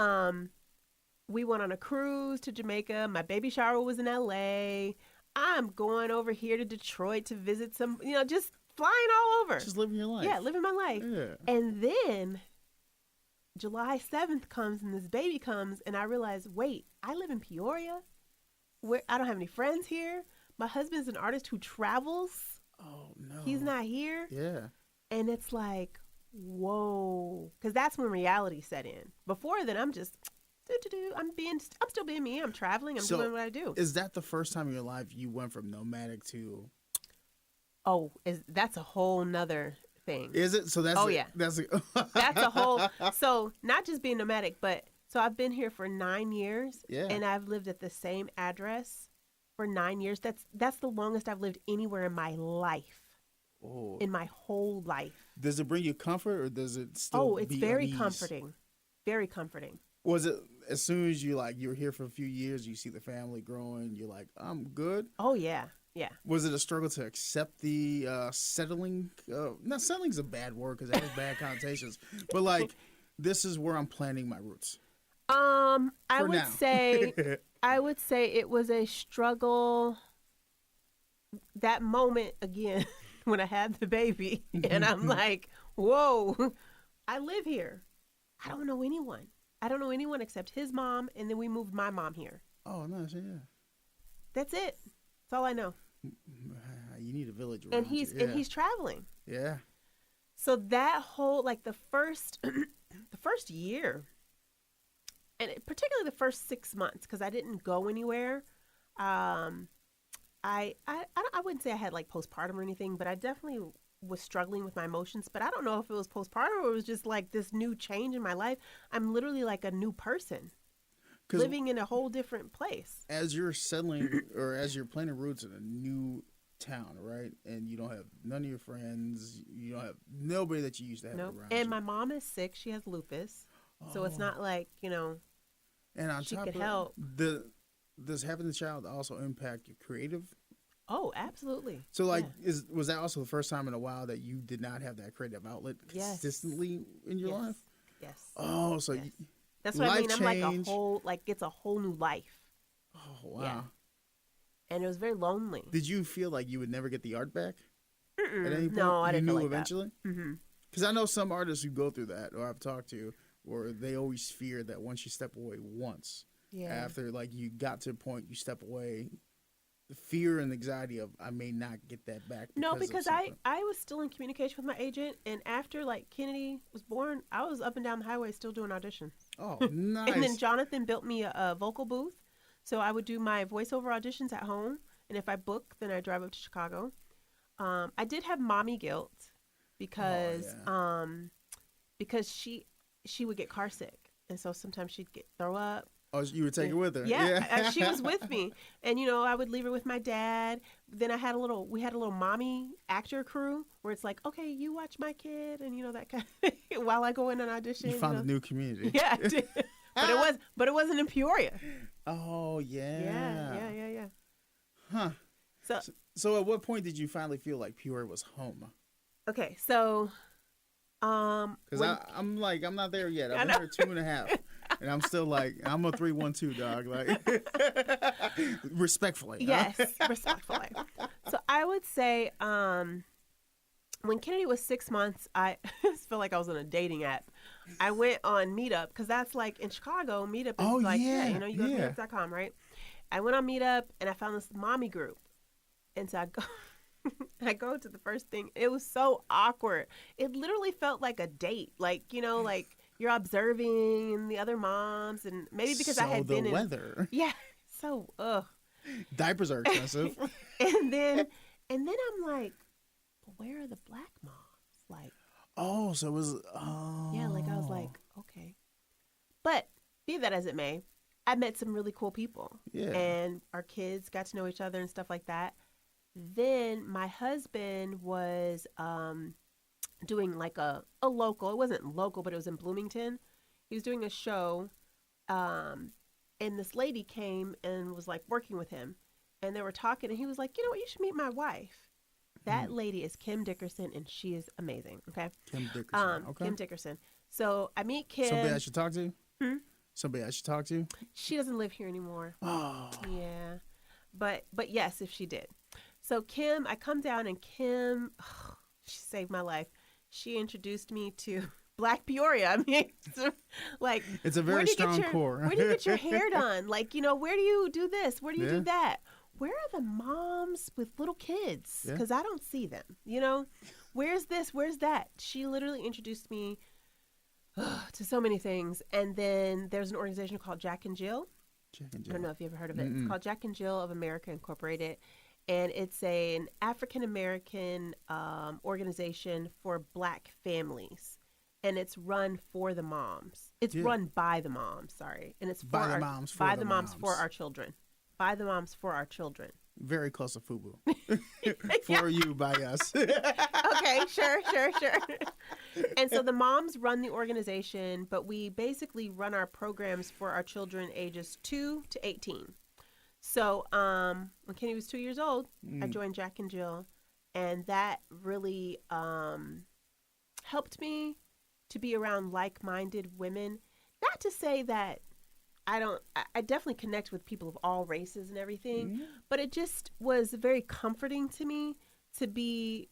we went on a cruise to Jamaica. My baby shower was in LA. I'm going over here to Detroit to visit some, just flying all over. Just living your life. Yeah, living my life. Yeah. And then July 7th comes and this baby comes and I realize, wait, I live in Peoria where I don't have any friends here. My husband's an artist who travels. Oh, no. He's not here. Yeah. And it's like, whoa. Because that's when reality set in. Before then, I'm just, I'm still being me. I'm traveling. I'm doing what I do. Is that the first time in your life you went from nomadic to... Oh, that's a whole nother thing. Is it? So that's... Oh, yeah. That's a whole... So not just being nomadic, but... So I've been here for 9 years. Yeah. And I've lived at the same address for 9 years. That's the longest I've lived anywhere in my life. Oh. In my whole life. Does it bring you comfort or does it still Oh, it's be very unease? comforting. Very comforting. Was it as soon as you were here for a few years, you see the family growing, you're like, I'm good? Oh, yeah. Yeah. Was it a struggle to accept the settling? Not settling's a bad word because it has bad connotations. But like, this is where I'm planting my roots. I would say it was a struggle. That moment again when I had the baby, and I'm like, whoa, I live here. I don't know anyone. I don't know anyone except his mom, and then we moved my mom here. Oh, nice, yeah. That's it. That's all I know. You need a village around And he's you. Yeah. and he's traveling. Yeah. So that whole the first the first year, and particularly the first 6 months, because I didn't go anywhere. I wouldn't say I had postpartum or anything, but I definitely was struggling with my emotions, but I don't know if it was postpartum or it was just like this new change in my life. I'm literally like a new person living in a whole different place. As you're settling or as you're planting roots in a new town, right? And you don't have none of your friends, you don't have nobody that you used to have Nope. around And you. my mom is sick. She has lupus. So it's not like, And on she top could of help. does having the child also impact your creative? Oh, absolutely. So, like, Yeah. was that also the first time in a while that you did not have that creative outlet Yes. consistently in your Yes. life? Yes. Oh, so Yes. That's what I life mean. I'm like change. it's a whole new life. Oh, wow. Yeah. And it was very lonely. Did you feel like you would never get the art back at any point? No, I you didn't knew feel like eventually? that. Mm-hmm. Because I know some artists who go through that, or I've talked to, where they always fear that once you step away once, Yeah. after like you got to a point you step away, the fear and anxiety of I may not get that back. No, of because something. I was still in communication with my agent, and after like Kennedy was born, I was up and down the highway still doing auditions. Oh, nice. And then Jonathan built me a vocal booth, so I would do my voiceover auditions at home, and if I book, then I drive up to Chicago. I did have mommy guilt because because she would get car sick, and so sometimes she'd throw up. Oh, you would take it with her. Yeah, she was with me, and I would leave her with my dad. Then we had a little mommy actor crew where it's like, okay, you watch my kid, and that kind of while I go in an audition. You found a new community. Yeah, I did. but it wasn't in Peoria. Oh yeah. Yeah. Huh. So at what point did you finally feel like Peoria was home? okay, so Because I'm not there yet. I've been here 2.5, and I'm still like I'm a 312 dog. Like respectfully. yes, respectfully. So I would say when Kennedy was 6 months, I feel like I was on a dating app. I went on Meetup because that's like in Chicago. Meetup is you go to meetup.com, right? I went on Meetup and I found this mommy group, and so I go to the first thing. It was so awkward. It literally felt like a date, like like you're observing the other moms, and maybe because I had been in weather. Yeah, so Diapers are expensive. and then I'm like, where are the black moms? Like, oh, so it was. yeah, like I was like, okay, but be that as it may, I met some really cool people. Yeah. And our kids got to know each other and stuff like that. Then my husband was doing like a local. It wasn't local, but it was in Bloomington. He was doing a show, and this lady came and was like working with him, and they were talking, and he was like, you know what, you should meet my wife. That lady is Kim Dickerson, and she is amazing. Okay. Kim Dickerson. Okay. Kim Dickerson. So I meet Kim. Somebody I should talk to. Somebody I should talk to. She doesn't live here anymore. Oh. Yeah, but yes, if she did. So Kim, I come down and Kim, she saved my life. She introduced me to Black Peoria. I mean, like it's a very strong core. Where do you get your hair done? Like, where do you do this? Where do you do that? Where are the moms with little kids? Because I don't see them. Where's this? Where's that? She literally introduced me to so many things. And then there's an organization called Jack and Jill. I don't know if you ever heard of it. It's called Jack and Jill of America Incorporated. And it's an African-American organization for Black families. And it's run for the moms. It's run by the moms, sorry. And it's by the moms for our children. By the moms for our children. Very close to FUBU. For you, by us. Okay, sure. And so the moms run the organization, but we basically run our programs for our children ages 2 to 18. So when Kenny was 2 years old, I joined Jack and Jill, and that really helped me to be around like-minded women. Not to say that I definitely connect with people of all races and everything, but it just was very comforting to me to be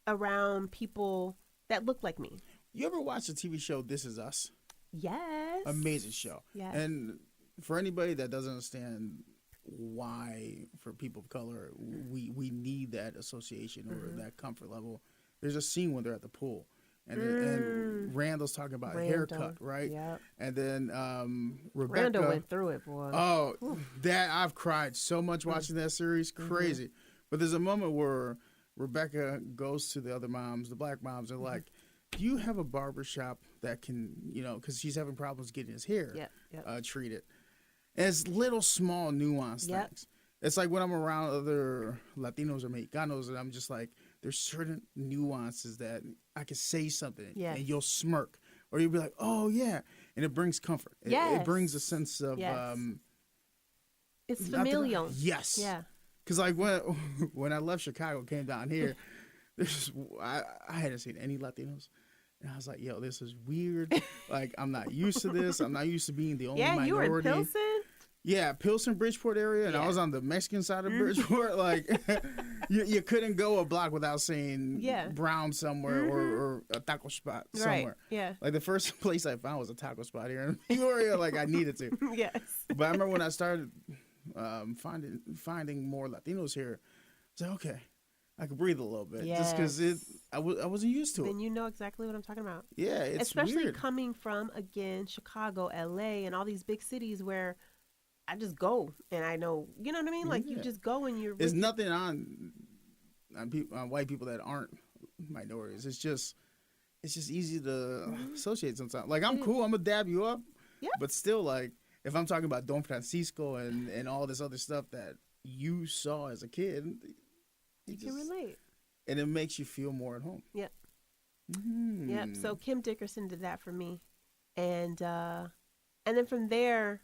around people that look like me. You ever watch the TV show This Is Us? Yes. Amazing show. Yes. And for anybody that doesn't understand why, for people of color, we need that association or that comfort level, there's a scene when they're at the pool. And Randall's talking about a haircut, right? Yep. And then Rebecca. Randall went through it, boy. Oh, that I've cried so much watching that series. Crazy. But there's a moment where Rebecca goes to the other moms, the black moms, and like, do you have a barber shop that can, because she's having problems getting his hair treated. And it's little small nuanced things. It's like when I'm around other Latinos or Mexicanos, and I'm just like, there's certain nuances that I can say something and you'll smirk. Or you'll be like, oh, yeah. And it brings comfort. It brings a sense of... it's familial. Yes. Yeah. Because like when I left Chicago, came down here, I hadn't seen any Latinos. And I was like, yo, this is weird. Like, I'm not used to this. I'm not used to being the only minority. You were in Pilsen? Yeah, Pilsen, Bridgeport area. And I was on the Mexican side of Bridgeport. Like, you couldn't go a block without saying brown somewhere or a taco spot somewhere. Right. Yeah. Like, the first place I found was a taco spot here in Peoria. Like, I needed to. Yes. But I remember when I started finding more Latinos here, I was like, okay, I could breathe a little bit. Just because I wasn't used to it. Then you know exactly what I'm talking about. Yeah, it's especially weird. Coming from, again, Chicago, LA, and all these big cities where I just go and I know, you know what I mean? Like, you just go and you're... There's nothing on white people that aren't minorities. It's just easy to associate sometimes. Like, I'm cool. I'm going to dab you up. Yeah. But still, like, if I'm talking about Don Francisco and all this other stuff that you saw as a kid... You can relate. And it makes you feel more at home. Yep. Yep. So Kim Dickerson did that for me. And then from there,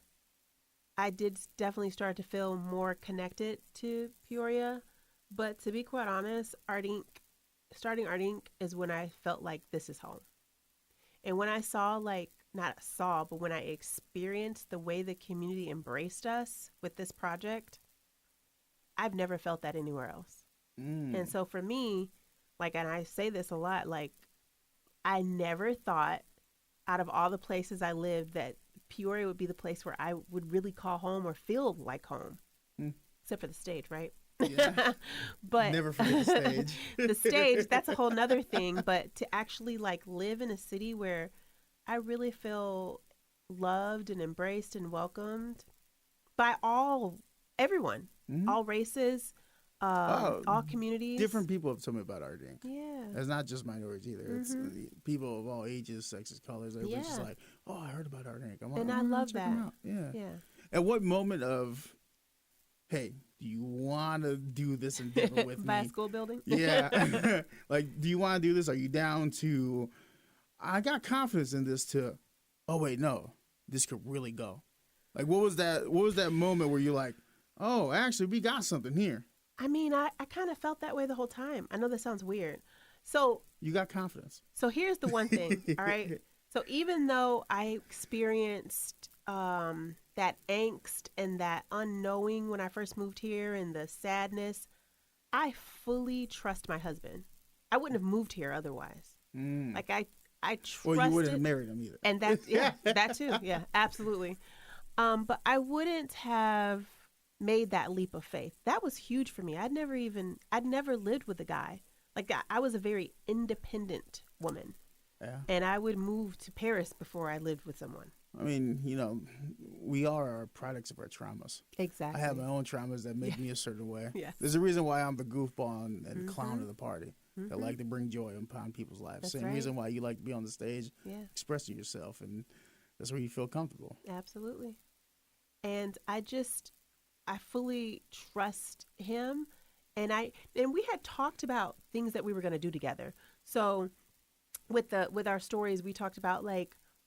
I did definitely start to feel more connected to Peoria. But to be quite honest, starting Art Inc. is when I felt like this is home. And when I saw, but when I experienced the way the community embraced us with this project, I've never felt that anywhere else. And so for me, and I say this a lot, I never thought out of all the places I lived that Peoria would be the place where I would really call home or feel like home. Except for the stage, right? Yeah. But never forget the stage. The stage, that's a whole nother thing. But to actually live in a city where I really feel loved and embraced and welcomed by everyone, all races, all communities. Different people have told me about Art Inc. Yeah. It's not just minorities either. It's people of all ages, sexes, colors. Everybody's just like, oh, I heard about Art Inc. I love that. Yeah. At what moment of, hey, do you want to do this endeavor with me? Buy a school building? Yeah. Like, do you want to do this? Are you down to, I got confidence in this to, oh, wait, no, this could really go. Like, what was that moment where you're like, oh, actually, we got something here? I mean, I kind of felt that way the whole time. I know that sounds weird. So you got confidence. So here's the one thing, all right? So even though I experienced that angst and that unknowing when I first moved here and the sadness, I fully trust my husband. I wouldn't have moved here otherwise. Like I trusted. Well, you wouldn't have married him either. And that too. Yeah, absolutely. But I wouldn't have made that leap of faith. That was huge for me. I'd never lived with a guy. Like, I was a very independent woman. Yeah. And I would move to Paris before I lived with someone. I mean, we are our products of our traumas. Exactly. I have my own traumas that make me a certain way. Yes. There's a reason why I'm the goofball and clown of the party. That like to bring joy upon people's lives. That's Same right. reason why you like to be on the stage, expressing yourself, and that's where you feel comfortable. Absolutely. And I fully trust him, and we had talked about things that we were going to do together. So with our stories, we talked about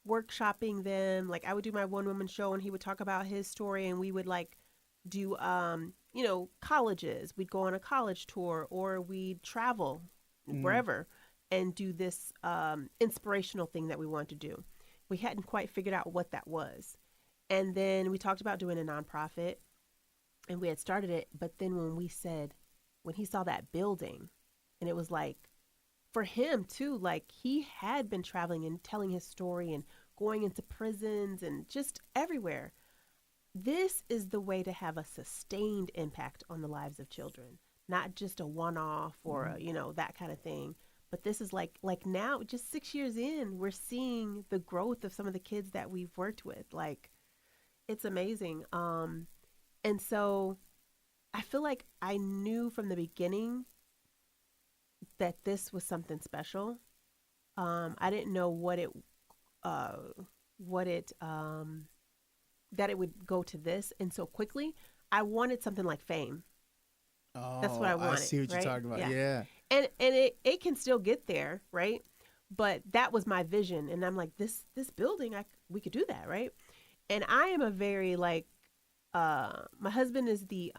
workshopping them. Like, I would do my one woman show and he would talk about his story, and we would do colleges. We'd go on a college tour, or we'd travel wherever and do this inspirational thing that we wanted to do. We hadn't quite figured out what that was. And then we talked about doing a nonprofit, and we had started it. But then when he saw that building, and it was for him too, he had been traveling and telling his story and going into prisons and just everywhere. This is the way to have a sustained impact on the lives of children, not just a one-off or that kind of thing. But this is like now, just 6 years in, we're seeing the growth of some of the kids that we've worked with. It's amazing. And so I feel like I knew from the beginning that this was something special. I didn't know that it would go to this and so quickly. I wanted something like Fame. That's what I wanted. I see what right? you're talking about. Yeah. And it can still get there, right? But that was my vision, and I'm like, this building, we could do that, right? And I am a very like, my husband is the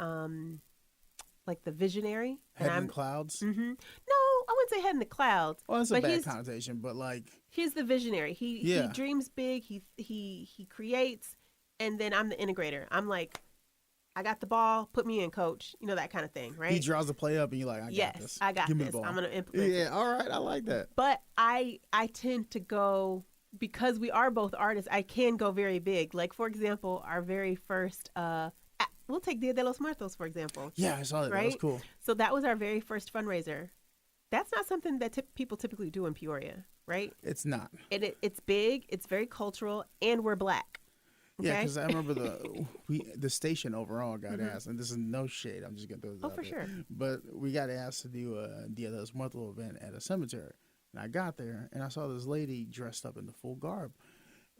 like the visionary, Head and in I'm the clouds. No, I wouldn't say head in the clouds. Well, that's a but bad connotation, but like he's the visionary. He dreams big. He creates, and then I'm the integrator. I'm like, I got the ball. Put me in, coach. You know, that kind of thing, right? He draws the play up, and you're like, I got this. I got Give this. Me the ball. I'm gonna implement. Yeah, all right, I like that. But I tend to go, because we are both artists. I can go very big. Like, for example, our very first. We'll take Dia de los Muertos, for example. Yeah, I saw that. Right? That was cool. So that was our very first fundraiser. That's not something that people typically do in Peoria, right? It's not. And it's big. It's very cultural, and we're Black. Okay? Yeah, because I remember the station overall got asked, and this is no shade. I'm just gonna throw this out for there. sure. But we got asked to do a Dia de los Muertos event at a cemetery, and I got there and I saw this lady dressed up in the full garb,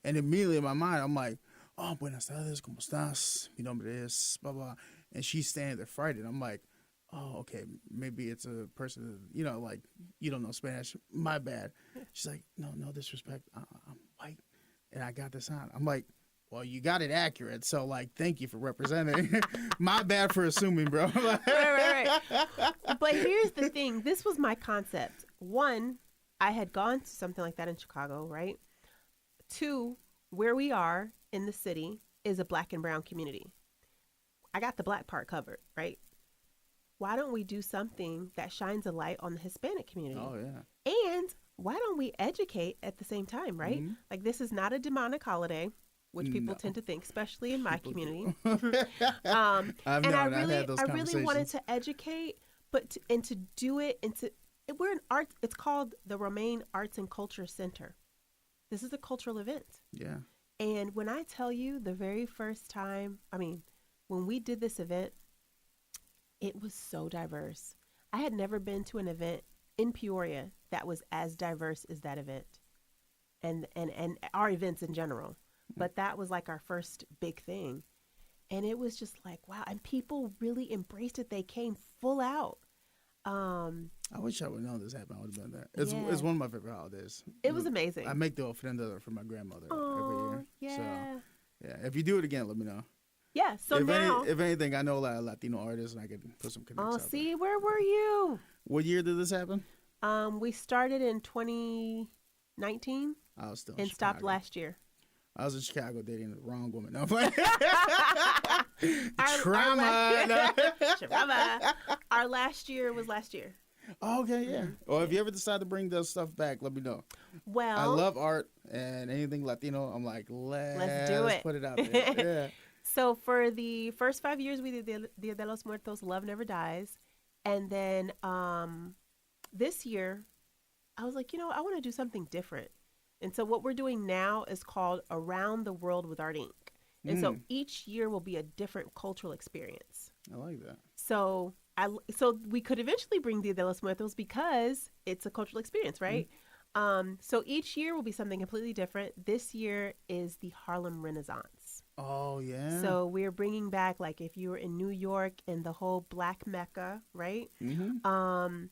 and immediately in my mind I'm like, "Oh, buenas tardes, cómo estás? Mi nombre es blah blah," and she's standing there frightened. I'm like, "Oh, okay, maybe it's a person, you know, like you don't know Spanish. My bad." She's like, "No disrespect. I'm white, and I got this on." I'm like, well, you got it accurate, so, like, thank you for representing. My bad for assuming, bro. right. But here's the thing. This was my concept. One, I had gone to something like that in Chicago, right? Two, where we are in the city is a Black and brown community. I got the Black part covered, right? Why don't we do something that shines a light on the Hispanic community? Oh, yeah. And why don't we educate at the same time, right? Mm-hmm. Like, this is not a demonic holiday, which people tend to think, especially in my community. I really wanted to educate, but to do it, we're an art. It's called the Romain Arts and Culture Center. This is a cultural event. Yeah. And when I tell you, the very first time, when we did this event, it was so diverse. I had never been to an event in Peoria that was as diverse as that event, and our events in general. But that was like our first big thing. And it was just like, wow. And people really embraced it. They came full out. I wish I would know this happened. I would have been there. It's one of my favorite holidays. It was amazing. I make the ofrenda for my grandmother every year. Yeah. So, yeah. If you do it again, let me know. Yeah. So if anything, I know a lot of Latino artists, and I could put some connections. Oh, see, where were you? What year did this happen? We started in 2019. I was still and in stopped last year. I was in Chicago dating the wrong woman. No, Trauma. Trauma. Our last year was last year. Oh, okay, yeah. Well, if you ever decide to bring those stuff back, let me know. Well, I love art and anything Latino. I'm like, let's do it. Put it out there. Yeah. So for the first 5 years, we did Dia de los Muertos, Love Never Dies. And then this year, I was like, I want to do something different. And so what we're doing now is called Around the World with Art Inc. And so each year will be a different cultural experience. I like that. So we could eventually bring Dia de los Muertos because it's a cultural experience, right? So each year will be something completely different. This year is the Harlem Renaissance. Oh, yeah. So we're bringing back, like, if you were in New York and the whole Black Mecca, right? Mm-hmm.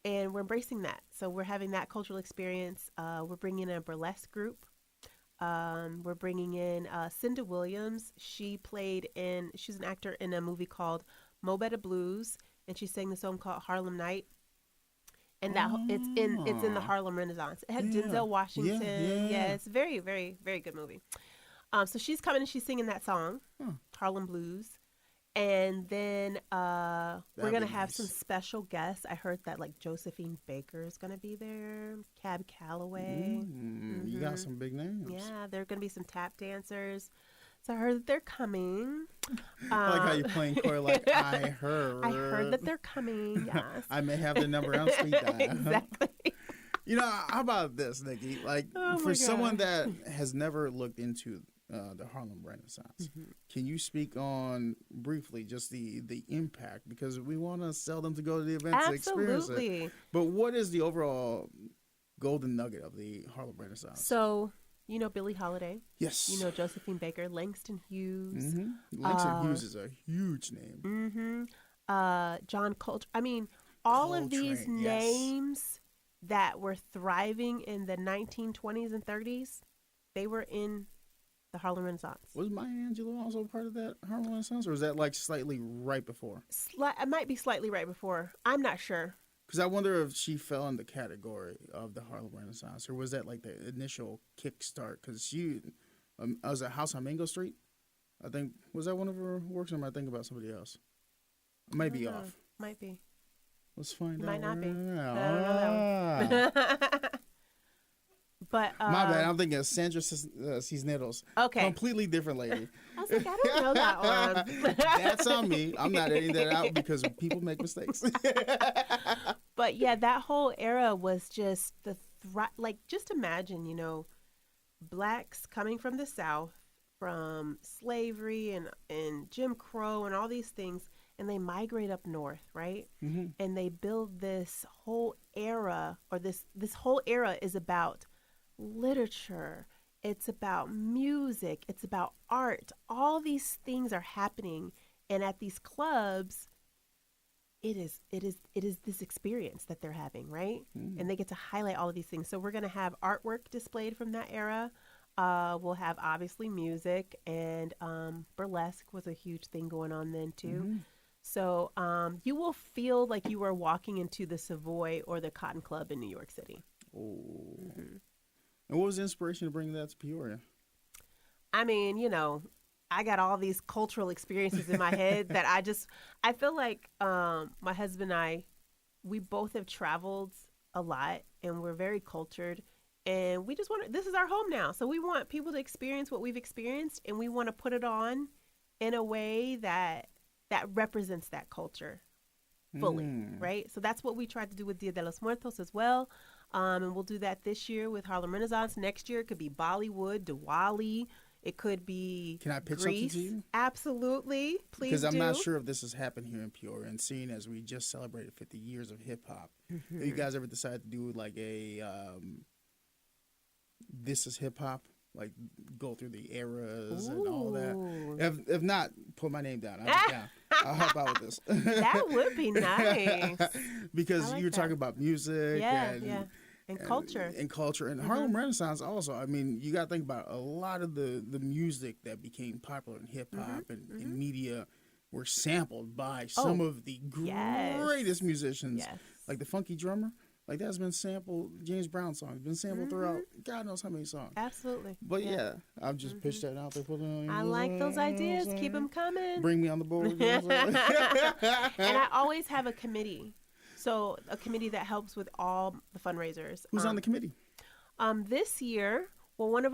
And we're embracing that. So we're having that cultural experience. We're bringing in a burlesque group. We're bringing in Cinda Williams. She's an actor in a movie called Mo Better Blues, and she sang the song called Harlem Night. And that it's in the Harlem Renaissance. It had Denzel Washington. Yeah, it's a very, very, very good movie. So she's coming and she's singing that song, Harlem Blues. And then we're going to have some special guests. I heard that, like, Josephine Baker is going to be there, Cab Calloway. You got some big names. Yeah, there are going to be some tap dancers. So I heard that they're coming. I like how you're playing core like, I heard. I heard that they're coming, yes. I may have their number on speed dial. Exactly. How about this, Nikki? Like, for someone that has never looked into the Harlem Renaissance. Can you speak on briefly just the impact, because we want to sell them to go to the event to experience it. Absolutely. But what is the overall golden nugget of the Harlem Renaissance? So, you know Billie Holiday. Yes. You know Josephine Baker, Langston Hughes. Langston Hughes is a huge name. John Coltrane. I mean, all of these Coltrane, yes. names that were thriving in the 1920s and 30s, they were in the Harlem Renaissance. Was Maya Angelou also part of that Harlem Renaissance, or was that like slightly right before? It might be slightly right before. I'm not sure. Because I wonder if she fell in the category of the Harlem Renaissance, or was that like the initial kickstart? Because she was at House on Mango Street. I think, was that one of her works, or am I thinking about somebody else? I might be off. Might be. Let's find out. Might not be. Right now. I don't know that one. But My bad. I'm thinking of Sandra Cisneros. Okay. Completely different lady. I was like, I don't know that one. That's on me. I'm not editing that out because people make mistakes. But yeah, that whole era was just just imagine, blacks coming from the South, from slavery and Jim Crow and all these things, and they migrate up north, right? And they build this whole era, or this whole era is about literature, it's about music, it's about art. All these things are happening, and at these clubs, it is this experience that they're having, right? And they get to highlight all of these things. So we're going to have artwork displayed from that era. We'll have obviously music, and burlesque was a huge thing going on then too. So you will feel like you are walking into the Savoy or the Cotton Club in New York City. Oh. And what was the inspiration to bring that to Peoria? I mean, I got all these cultural experiences in my head that I feel like my husband and I, we both have traveled a lot, and we're very cultured, and we just this is our home now. So we want people to experience what we've experienced, and we want to put it on in a way that represents that culture fully, right? So that's what we tried to do with Dia de los Muertos as well. And we'll do that this year with Harlem Renaissance. Next year, it could be Bollywood, Diwali. It could be Can I pitch Greece. something to you? Absolutely. Please Because I'm do. not sure if this has happened here in Peoria, and seeing as we just celebrated 50 years of hip-hop, have you guys ever decided to do like a this is hip-hop? Like go through the eras and all that? If not, put my name down. I'll be down. I'll help out with this. That would be nice. Because like you're that. talking about music and culture. And culture. And Harlem Renaissance also. I mean, you got to think about a lot of the music that became popular in hip-hop and in media were sampled by some of the greatest musicians. Yes. Like the Funky Drummer. Like that's been sampled, James Brown songs, been sampled throughout God knows how many songs. Absolutely. But yeah, I've just pitched that out there. I like those ideas. Keep them coming. Bring me on the board. You know what I'm saying? And I always have a committee. So a committee that helps with all the fundraisers. Who's on the committee? This year, one of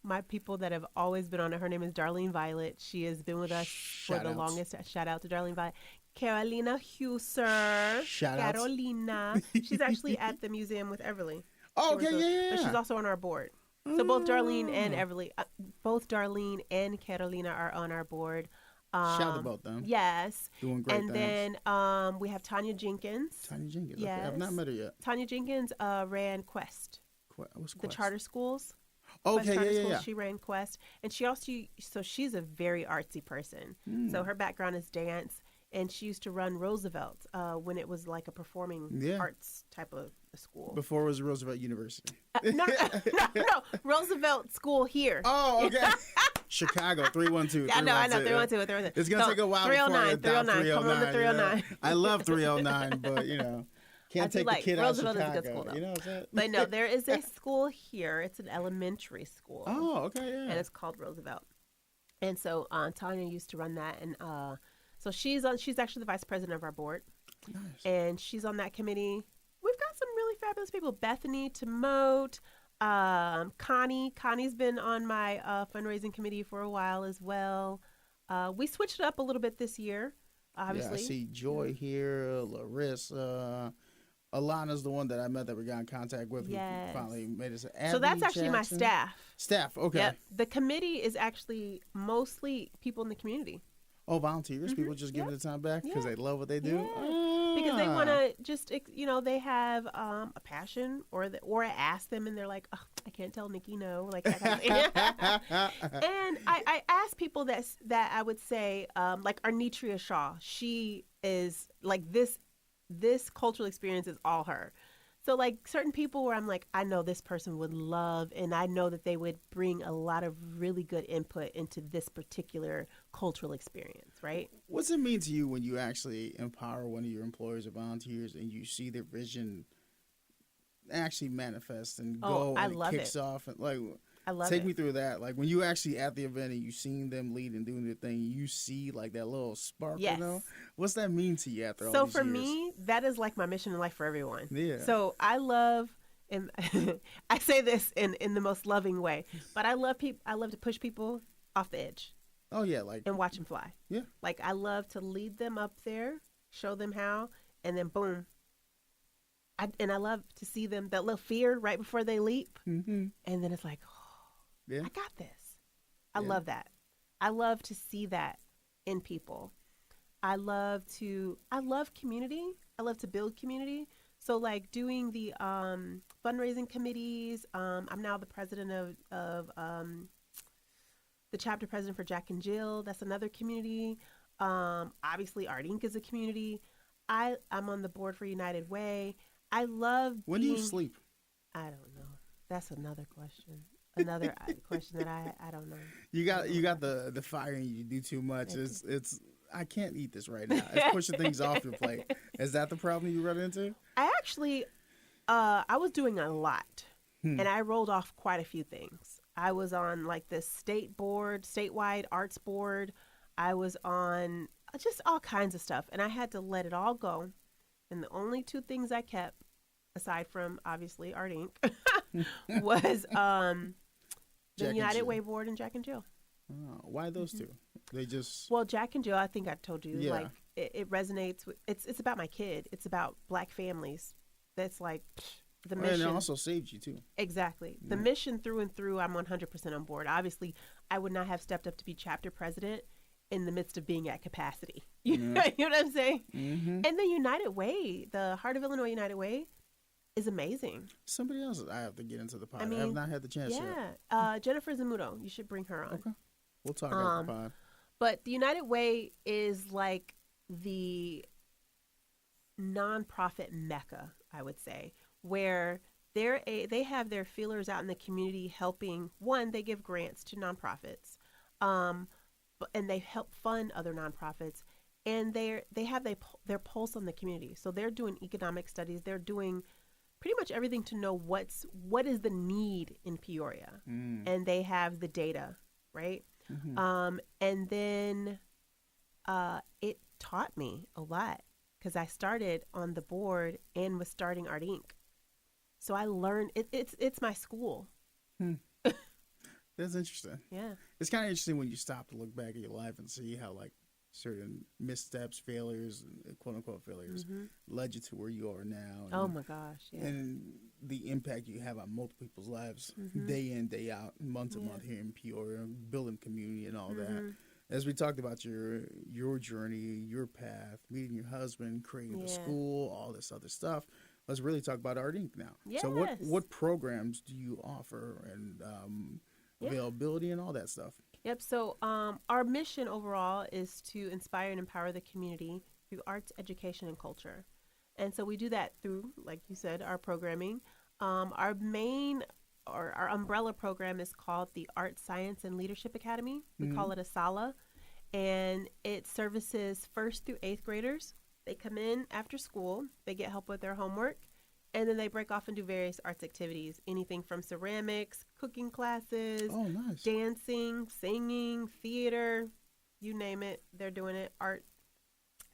my people that have always been on it, her name is Darlene Violet. She has been with us for the longest. Shout out to Darlene Violet. Carolina Huser. Shout out. Carolina. She's actually at the museum with Everly. Oh, okay, yeah. But she's also on our board. So both Darlene and Everly, both Darlene and Carolina are on our board. Shout out about them. Yes. Doing great and things. then we have Tanya Jenkins. Tanya Jenkins. Yes. Okay, I've not met her yet. Tanya Jenkins ran Quest. What's Quest? The charter schools. Okay, Charter yeah. schools. She ran Quest. And she also, so she's a very artsy person. So her background is dance. And she used to run Roosevelt when it was like a performing arts type of school. Before it was Roosevelt University. No. Roosevelt School here. Oh, okay. Chicago, 312. I know, 312. It's going to take a while 309, before I get down 309. Come on to 309. I love 309, but, can't take the kid out of Roosevelt Chicago. is a good school, though. You know what I'm saying? But no, there is a school here. It's an elementary school. Oh, okay, yeah. And it's called Roosevelt. And so Tanya used to run that. And so she's actually the vice president of our board. Nice. And she's on that committee. We've got some really fabulous people. Bethany Tamote, Connie. Connie's been on my fundraising committee for a while as well. We switched it up a little bit this year, obviously. Yeah, I see Joy here, Larissa, Alana's the one that I met that we got in contact with. Yes. Who finally made us. So that's actually my staff. Staff, okay. Yep. The committee is actually mostly people in the community. Oh, volunteers? People just giving the time back because they love what they do? Yeah. Because they want to just, they have a passion or I ask them and they're like, oh, I can't tell Nikki no. Like that kind of thing. And I ask people that I would say, like Arnitria Shaw, she is like this cultural experience is all her. So like certain people where I'm like, I know this person would love, and I know that they would bring a lot of really good input into this particular cultural experience, right? What's it mean to you when you actually empower one of your employees or volunteers and you see their vision actually manifest and go and it kicks off? And like, I love take me through that. Like when you actually at the event and you seen them lead and doing their thing, you see like that little spark, yes. What's that mean to you after all so these for years? me, that is like my mission in life for everyone. Yeah. So I love, and I say this in the most loving way, but I love to push people off the edge. Oh yeah, like and watch them fly. Yeah. Like I love to lead them up there, show them how, and then boom. I love to see them, that little fear right before they leap, and then it's like, I got this. I love that. I love to see that in people. I love community. I love to build community. So like doing the fundraising committees. I'm now the president of the chapter president for Jack and Jill. That's another community. Obviously Art Inc. is a community. I'm on the board for United Way. I love When do you sleep? I don't know. That's another question. Another question that I don't know. You got the fire and you do too much. It's I can't eat this right now. It's pushing things off your plate. Is that the problem you run into? I actually I was doing a lot and I rolled off quite a few things. I was on like the statewide arts board. I was on just all kinds of stuff and I had to let it all go. And the only two things I kept, aside from obviously Art Inc., was the United Way Board and Jack and Jill. Oh, why those two? They just Jack and Jill, I think I told you, like it resonates with. It's about my kid. It's about Black families. That's like the mission. And it also saved you too. Exactly. The mission through and through. I'm 100% on board. Obviously, I would not have stepped up to be chapter president in the midst of being at capacity. You know what I'm saying? And the United Way, the Heart of Illinois United Way, is amazing. Somebody else I have to get into the pod. I have not had the chance yet. Jennifer Zamuto, you should bring her on. Okay. We'll talk about the pod. But the United Way is like the nonprofit mecca, I would say, where they have their feelers out in the community helping. One, they give grants to nonprofits. And they help fund other nonprofits, and they have their pulse on the community. So they're doing economic studies. They're doing pretty much everything to know what is the need in Peoria, and they have the data, right? And then it taught me a lot because I started on the board and was starting Art Inc. So I learned it's my school. That's interesting. Yeah. It's kind of interesting when you stop to look back at your life and see how like certain missteps, failures, quote unquote failures, led you to where you are now. And, oh my gosh. Yeah. And the impact you have on multiple people's lives day in, day out, month to month here in Peoria, building community and all that. As we talked about your journey, your path, meeting your husband, creating the school, all this other stuff. Let's really talk about Art Inc. now. Yes. So what programs do you offer and availability and all that stuff? Yep. So our mission overall is to inspire and empower the community through arts, education, and culture. And so we do that through, like you said, our programming. Our main or our umbrella program is called the Art, Science, and Leadership Academy. We call it ASALA. And it services 1st through 8th graders. They come in after school. They get help with their homework. And then they break off and do various arts activities, anything from ceramics, cooking classes, dancing, singing, theater, you name it. They're doing it. Art.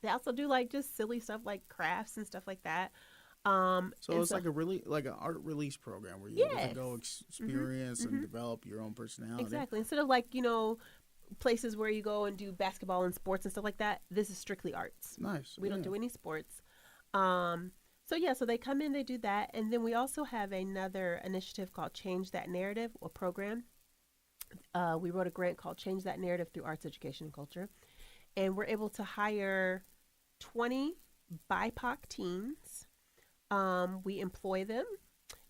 They also do like just silly stuff like crafts and stuff like that. So it's like an art release program where you able to go experience and develop your own personality. Exactly. Instead of like, places where you go and do basketball and sports and stuff like that, this is strictly arts. Nice. We don't do any sports. So they come in, they do that, and then we also have another initiative called Change That Narrative, or program. We wrote a grant called Change That Narrative through Arts, Education, and Culture, and we're able to hire 20 BIPOC teens. We employ them.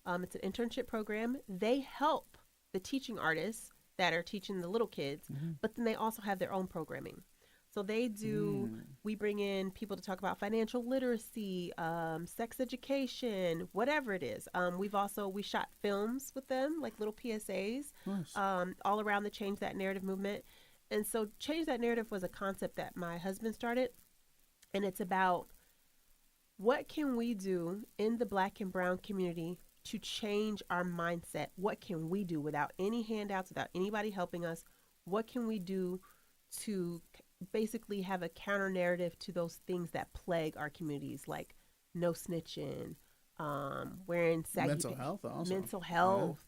It's an internship program. They help the teaching artists that are teaching the little kids, but then they also have their own programming. So they do, we bring in people to talk about financial literacy, sex education, whatever it is. We shot films with them, like little PSAs, Nice. all around the Change That Narrative movement. And so Change That Narrative was a concept that my husband started. And it's about what can we do in the Black and brown community to change our mindset? What can we do without any handouts, without anybody helping us? What can we do to basically have a counter narrative to those things that plague our communities, like no snitching, wearing saggy Mental health also. mental health.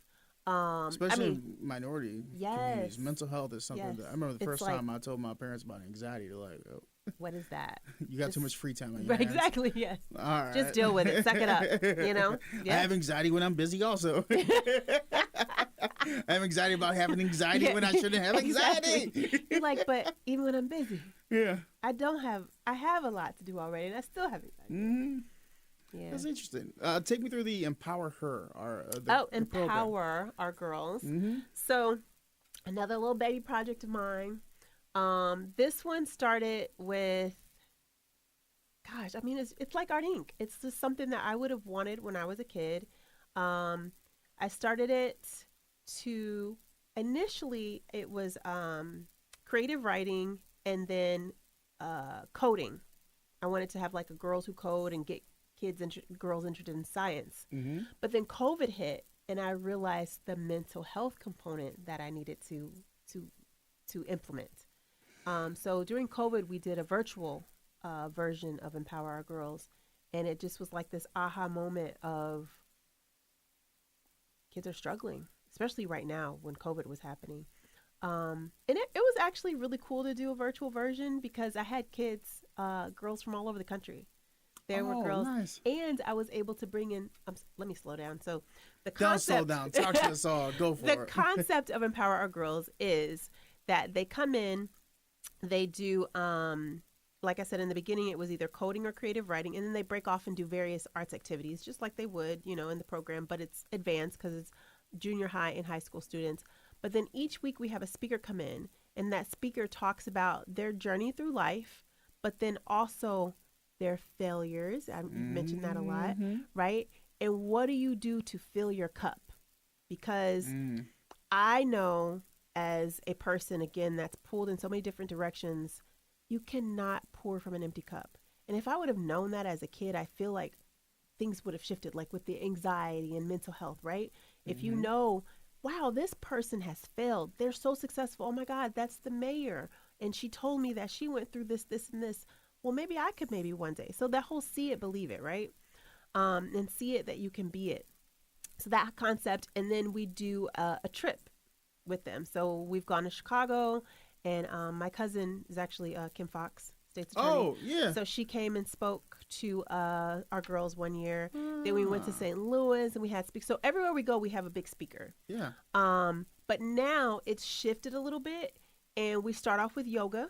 Especially in minority communities. Yes. Mental health is something Yes. that I remember the It's first like- time I told my parents about anxiety. They're like, oh, What is that? you got too Just- much free time on your Right, hands. exactly. Yes. All right. Just deal with it. Suck it up. You know. I Yeah. have anxiety when I'm busy also. I have anxiety about having anxiety Yeah, when I shouldn't have anxiety. exactly. You're like, but even when I'm busy, Yeah. I have a lot to do already, and I still have anxiety. Mm-hmm. Yeah. That's interesting. Take me through the Empower Her. The program. Empower our girls. Mm-hmm. So, another little baby project of mine. This one started with, gosh, I mean, it's like Art Inc. It's just something that I would have wanted when I was a kid. I started it initially it was creative writing and then coding. I wanted to have like a girls who code and get girls interested in science. Mm-hmm. But then COVID hit, and I realized the mental health component that I needed to implement. So during COVID, we did a virtual version of Empower Our Girls, and it just was like this aha moment of kids are struggling, especially right now when COVID was happening. And it was actually really cool to do a virtual version because I had kids, girls from all over the country. There were girls, nice. and I was able to bring in. Let me slow down. So the Don't slow concept, down. Talk to us all. Go for the it. concept of Empower Our Girls is that they come in, they do, like I said in the beginning, it was either coding or creative writing, and then they break off and do various arts activities, just like they would, in the program, but it's advanced because it's junior high and high school students. But then each week we have a speaker come in, and that speaker talks about their journey through life, but then also their failures. I mentioned that a lot, right? And what do you do to fill your cup? Because I know as a person, again, that's pulled in so many different directions, you cannot pour from an empty cup. And if I would have known that as a kid, I feel like things would have shifted, like with the anxiety and mental health, right? If you know, wow, this person has failed. They're so successful. Oh my God, that's the mayor. And she told me that she went through this, this, and this. Well, maybe I could one day. So that whole see it, believe it, right? And see it that you can be it. So that concept. And then we do a trip with them. So we've gone to Chicago, and my cousin is actually Kim Fox, state's attorney. Oh, yeah. So she came and spoke to our girls one year. Then we went to St. Louis, and we had speakers. So everywhere we go, we have a big speaker. Yeah. But now it's shifted a little bit, and we start off with yoga.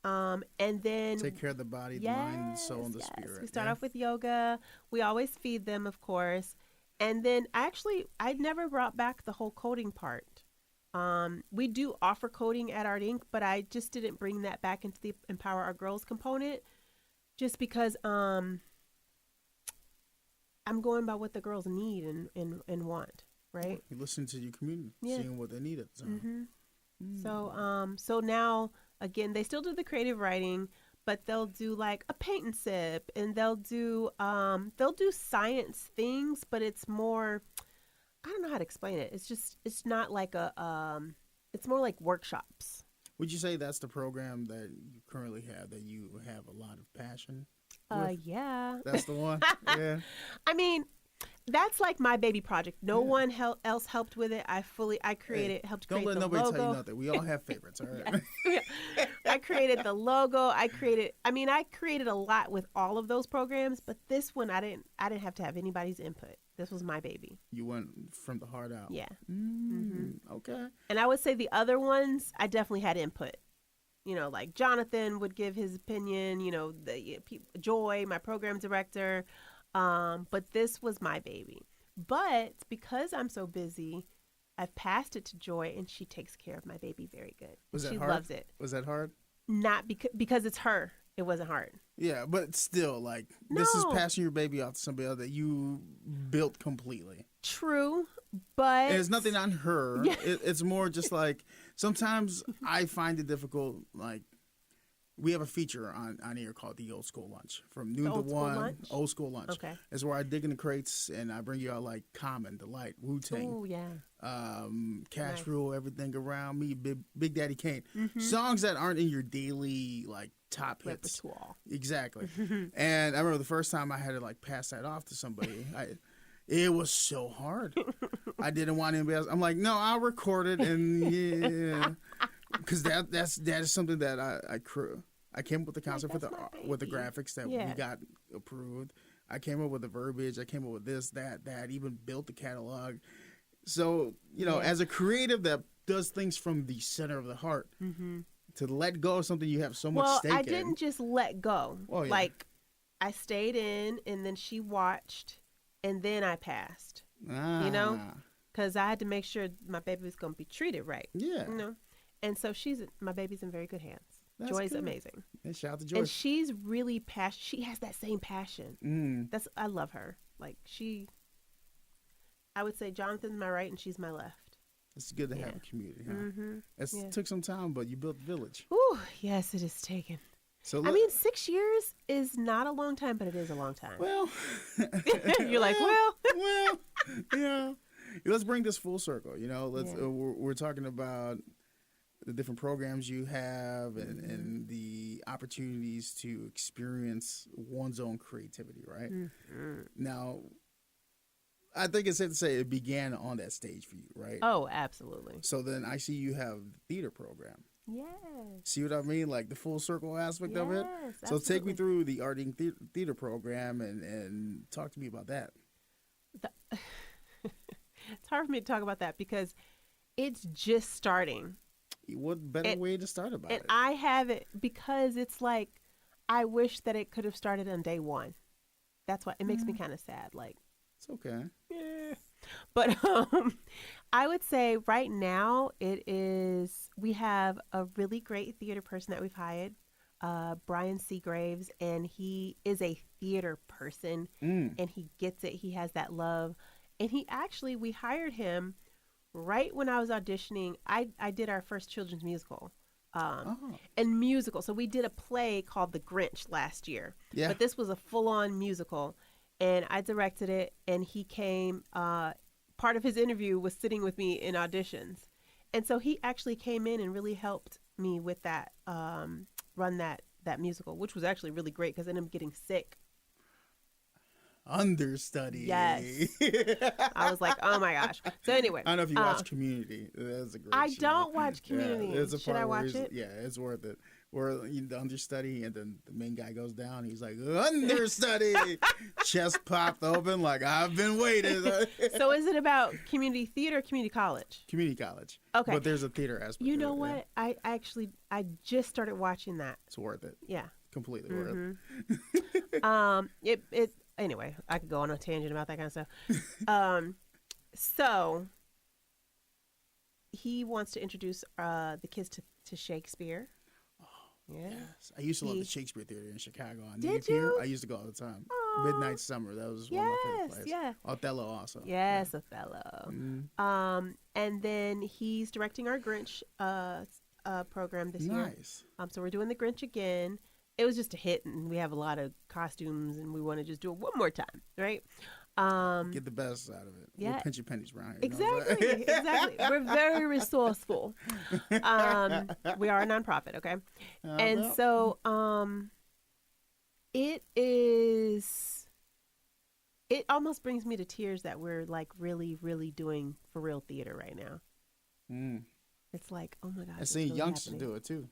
And then Take care of the body, the mind, the soul, and the spirit. we start off with yoga. We always feed them, of course. And then I never brought back the whole coding part. We do offer coding at Art Inc., but I just didn't bring that back into the Empower Our Girls component just because I'm going by what the girls need and want, right? You listen to your community, Yeah. seeing what they need at the time. So now, again, they still do the creative writing, but they'll do like a paint and sip, and they'll do science things, but it's more, I don't know how to explain it. It's not like it's more like workshops. Would you say that's the program that you currently have that you have a lot of passion with? Yeah. That's the one? Yeah. I mean, That's like my baby project. No one else helped with it. I created, helped create the logo. Don't let nobody tell you nothing. We all have favorites, all right? Yeah. I created the logo. I created a lot with all of those programs, but this one I didn't have to have anybody's input. This was my baby. You went from the heart out. Yeah. Okay. And I would say the other ones, I definitely had input. You know, like Jonathan would give his opinion, you know, Joy, my program director. But this was my baby. But because I'm so busy, I've passed it to Joy, and she takes care of my baby very good. Was that she hard? loves it. Was that hard? Not because it's her. It wasn't hard. Yeah, but still, like, this is passing your baby off to somebody else that you built completely. True, but... And it's nothing on her. Yeah. It's more just like, sometimes I find it difficult, like, we have a feature on here called the Old School Lunch. From noon to 1, Old School Lunch. Okay. It's where I dig in the crates and I bring you out like Common, Delight, Wu-Tang. Oh, yeah. Cash Rule, Everything Around Me, Big Daddy Kane. Songs that aren't in your daily like top hits. Repertoire. Exactly. And I remember the first time I had to like pass that off to somebody. It was so hard. I didn't want anybody else. I'm like, no, I'll record it, and yeah, because that is something that I came up with the concept with the graphics that we got approved. I came up with the verbiage. I came up with this, that. Even built the catalog. So as a creative that does things from the center of the heart, to let go of something you have so much stake in. Well, I didn't just let go. Oh, yeah. Like, I stayed in, and then she watched, and then I passed. You know, because I had to make sure my baby was going to be treated right. Yeah. You know, and so my baby's in very good hands. That's Joy's good. amazing. And shout out to Joy. And she's really passionate. She has that same passion. I love her. Like, I would say Jonathan's my right and she's my left. It's good to have a community, huh? It took some time, but you built a village. Ooh, yes, it has taken. So I mean, 6 years is not a long time, but it is a long time. Well, you're like, well, yeah. Let's bring this full circle. We're talking about the different programs you have and the opportunities to experience one's own creativity, right? Now, I think it's safe to say it began on that stage for you, right? Oh, absolutely. So then I see you have the theater program. Yes. See what I mean? Like the full circle aspect of it? So Absolutely. take me through the art and theater program and talk to me about that. It's hard for me to talk about that because it's just starting. What better way to start about it? And I have it because it's like, I wish that it could have started on day one. That's why it makes me kind of sad. Like, it's okay. Yeah. But I would say right now we have a really great theater person that we've hired, Brian Seagraves, and he is a theater person and he gets it. He has that love. And we hired him right when I was auditioning. I did our first children's musical. And musical. So we did a play called The Grinch last year. Yeah. But this was a full-on musical. And I directed it, and he came. Part of his interview was sitting with me in auditions. And so he actually came in and really helped me with that, run that musical, which was actually really great because I ended up getting sick. Understudy. Yes. I was like, oh my gosh. So anyway. I don't know if you watch Community. That's a great show. Don't watch Community. Yeah, Should I watch it? Yeah, it's worth it. Where the understudy and then the main guy goes down. He's like, understudy. Chest popped open like, I've been waiting. So is it about community theater or community college? Community college. Okay. But there's a theater aspect. You know what? Yeah. I just started watching that. It's worth it. Yeah. Completely worth it. Anyway, I could go on a tangent about that kind of stuff. So he wants to introduce the kids to Shakespeare. Yes. I used to love the Shakespeare Theater in Chicago. Did you? I used to go all the time. Aww. Midnight Summer. That was one of my favorite plays. Yeah. Othello also. Yes, yeah. Othello. And then he's directing our Grinch program this year. Nice. So we're doing the Grinch again. It was just a hit, and we have a lot of costumes, and we want to just do it one more time, right? Get the best out of it. Yeah. We're pinching pennies around here. Exactly. Exactly. We're very resourceful. We are a nonprofit, okay? And so it is It almost brings me to tears that we're like really, really doing for real theater right now. Mm. It's like, oh my gosh, I've it's seen really youngsters happening. do it too.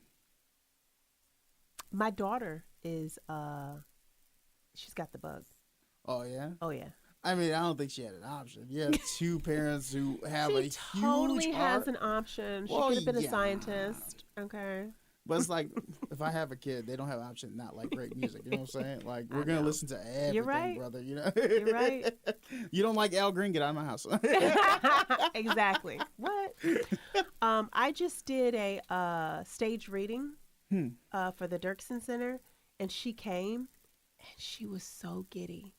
My daughter is she's got the bug. Oh yeah. Oh yeah. I mean, I don't think she had an option. You have two parents who have a She totally huge has heart. an option. She Well, could have been a yeah. scientist. Okay. But it's like if I have a kid, they don't have an option to not like great music. You know what I'm saying? Like we're I gonna know. listen to everything, You're right. brother. You know. You're right. You don't like Al Green? Get out of my house. Exactly. What? I just did a stage reading for the Dirksen Center, and she came, and she was so giddy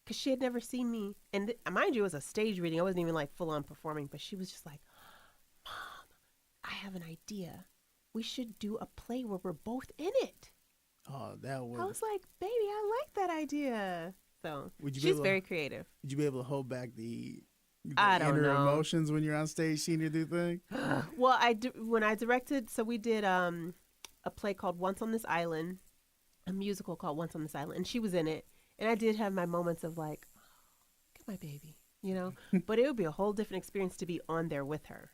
because she had never seen me. And mind you, it was a stage reading. I wasn't even like full on performing, but she was just like, "Mom, I have an idea. We should do a play where we're both in it." Oh, that would. I was like, "Baby, I like that idea." So Would you be she's able- very creative. Would you be able to hold back the I don't inner know. emotions when you're on stage seeing her do thing? Well, when I directed, so we did a play called Once on This Island, a musical called Once on This Island, and she was in it. And I did have my moments of like, oh, look at my baby, you know. But it would be a whole different experience to be on there with her.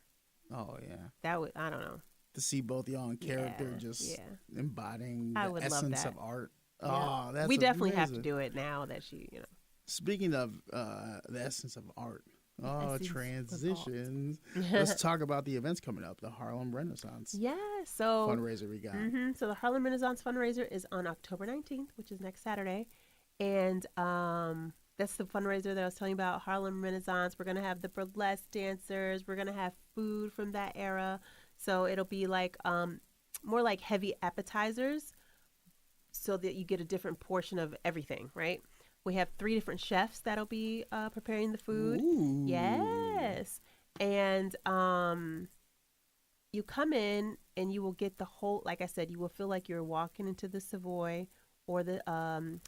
Oh yeah. That would, I don't know. To see both y'all in character, Yeah, just yeah. embodying I the would love essence that. of art. Yeah. Oh, that's We definitely have to amazing. do it now that she, you know. Speaking of the essence of art, Essence of transitions. Let's talk about the events coming up. The Harlem Renaissance Yeah, so fundraiser we got. So the Harlem Renaissance fundraiser is on October 19th, which is next Saturday, and that's the fundraiser that I was telling you about. Harlem Renaissance. We're gonna have the burlesque dancers. We're gonna have food from that era, so it'll be like more like heavy appetizers, so that you get a different portion of everything. Right? We have 3 different chefs that'll be preparing the food. Ooh. Yes, and you come in and you will get the whole, like I said, you will feel like you're walking into the Savoy or the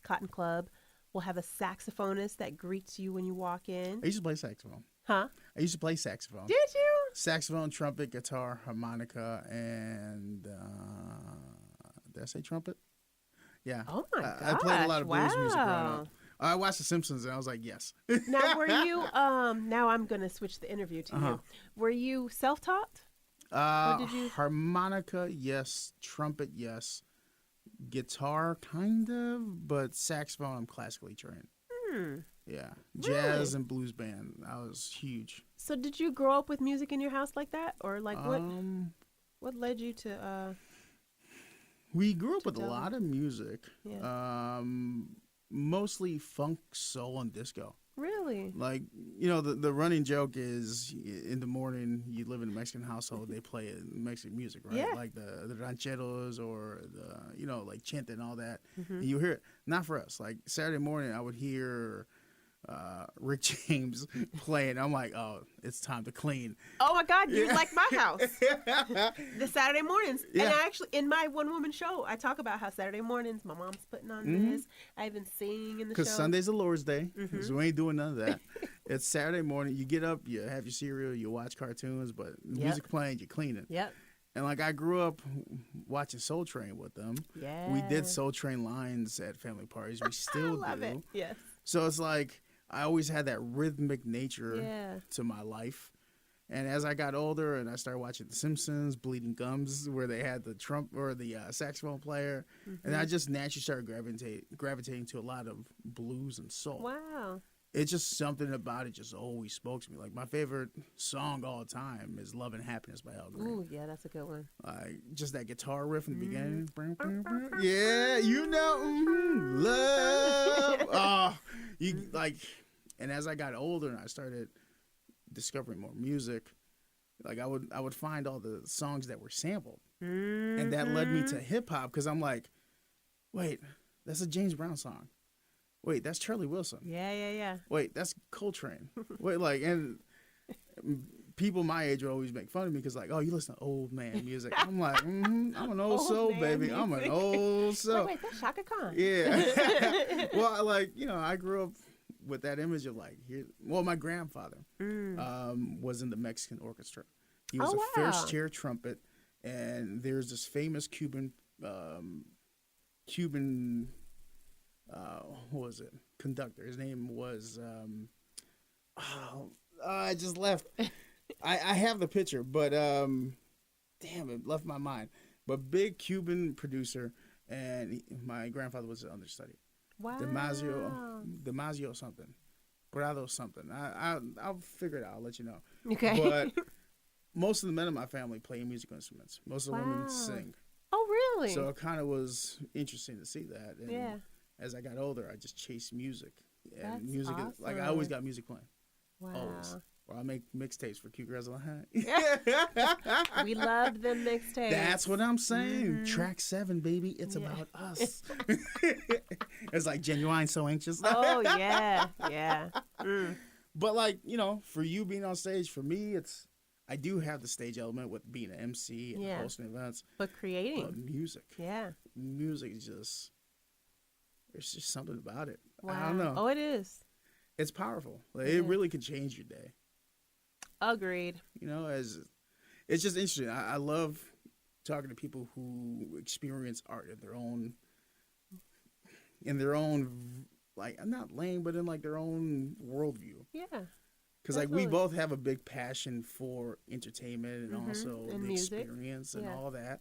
Cotton Club. We'll have a saxophonist that greets you when you walk in. I used to play saxophone. Huh? I used to play saxophone. Did you? Saxophone, trumpet, guitar, harmonica, and did I say trumpet? Yeah. Oh my gosh. I played a lot of blues music growing wow. up. I watched The Simpsons and I was like, yes. Now, were you, now I'm going to switch the interview to you. Were you self-taught? did you- Harmonica, yes. Trumpet, yes. Guitar, kind of, but saxophone, I'm classically trained. Yeah. Jazz and blues band. I was huge. So did you grow up with music in your house like that? Or like what led you to, We grew up with a tell lot of music. Yeah. Mostly funk, soul, and disco. really? Like, you know, the running joke is in the morning, you live in a Mexican household, they play Mexican music, right? Yeah. Like the rancheros or the, you know, like chente and all that. Mm-hmm. And you hear it. Not for us. Like Saturday morning, I would hear Rick James playing. I'm like, oh, it's time to clean. Oh my God, you're like my house. The Saturday mornings. Yeah. And I actually, in my one-woman show, I talk about how Saturday mornings, my mom's putting on this. I even sing in the show. Because Sunday's the Lord's Day, so we ain't doing none of that. It's Saturday morning. You get up, you have your cereal, you watch cartoons, but music playing, you're cleaning. Yep. And like I grew up watching Soul Train with them. Yeah. We did Soul Train lines at family parties. We still I love do. it. Yes. So it's like I always had that rhythmic nature Yeah. to my life. And as I got older and I started watching The Simpsons, Bleeding Gums, where they had the saxophone player, and I just naturally started gravitating to a lot of blues and soul. Wow. It's just something about it just always spoke to me. Like my favorite song all the time is "Love and Happiness" by Al Green. Ooh, yeah, that's a good one. Like just that guitar riff in the beginning. Yeah, you know, love. Oh, you like. And as I got older and I started discovering more music, like I would find all the songs that were sampled, and that led me to hip hop because I'm like, wait, that's a James Brown song. Wait, that's Charlie Wilson. Yeah. Wait, that's Coltrane. Wait, like, and people my age would always make fun of me because, like, oh, you listen to old man music. I'm like, I'm an old soul, man baby. I'm an music. old soul. Wait, that's Shaka Khan. Yeah. Well, like, you know, I grew up with that image of, like, my grandfather was in the Mexican orchestra. He was a first chair trumpet, and there's this famous Cuban, what was it? conductor. His name was I just left. I have the picture, but damn, it left my mind. But big Cuban producer, and my grandfather was an understudy. Wow. Damasio something, Prado something. I'll figure it out. I'll let you know. Okay. But most of the men in my family play musical instruments. Most of the women sing. Oh, really? So it kind of was interesting to see that. And yeah. as I got older, I just chased music. And That's music is like I awesome. always got music playing. Wow. Always. Or I'll make mixtapes for cute girls. We loved the mixtapes. That's what I'm saying. Track 7, baby. It's about us. It's like Genuine So Anxious. Oh, yeah. Yeah. But like, you know, for you being on stage, for me, I do have the stage element with being an MC and hosting events. But creating. But music. Yeah. Music is just, there's just something about it. Wow. I don't know. Oh, it is. It's powerful. Like, it really can change your day. Agreed. You know, it's just interesting. I love talking to people who experience art in their own, like, not lane, but in like their own worldview. Yeah. Because like we both have a big passion for entertainment and also and the music. experience and all that.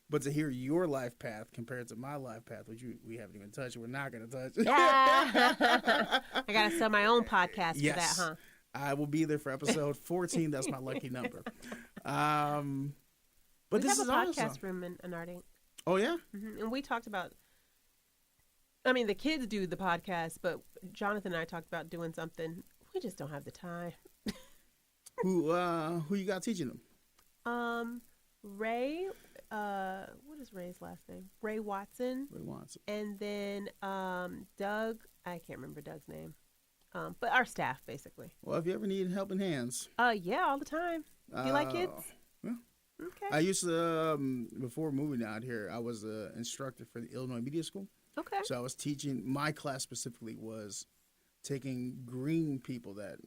But to hear your life path compared to my life path, which we haven't even touched, we're not going to touch. I got to sell my own podcast for that, huh? I will be there for episode 14. That's my lucky number. But we this have is a podcast awesome. room in Arding. Oh, yeah? Mm-hmm. And we talked about, I mean, the kids do the podcast, but Jonathan and I talked about doing something. We just don't have the time. Who you got teaching them? Ray, what is Ray's last name? Ray Watson. Ray Watson. And then Doug, I can't remember Doug's name. But our staff, basically. Well, if you ever need helping hands. Yeah, all the time. Do you like kids? Yeah. Okay. I used to, before moving out here, I was an instructor for the Illinois Media School. Okay. So I was teaching, my class specifically was taking green people that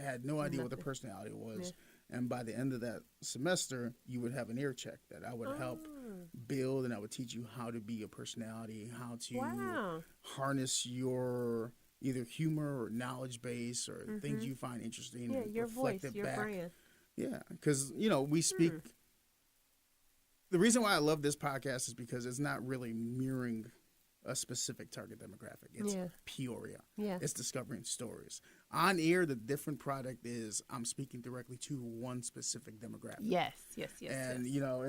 had no idea what their personality was. Yeah. And by the end of that semester, you would have an ear check that I would help build, and I would teach you how to be a personality, how to harness your either humor or knowledge base or things you find interesting. Yeah, and your reflect voice, it your back. brand. Yeah, because, you know, we speak. The reason why I love this podcast is because it's not really mirroring a specific target demographic. It's Peoria. Yeah. It's discovering stories. On air, the different product is I'm speaking directly to one specific demographic. Yes. And, you know,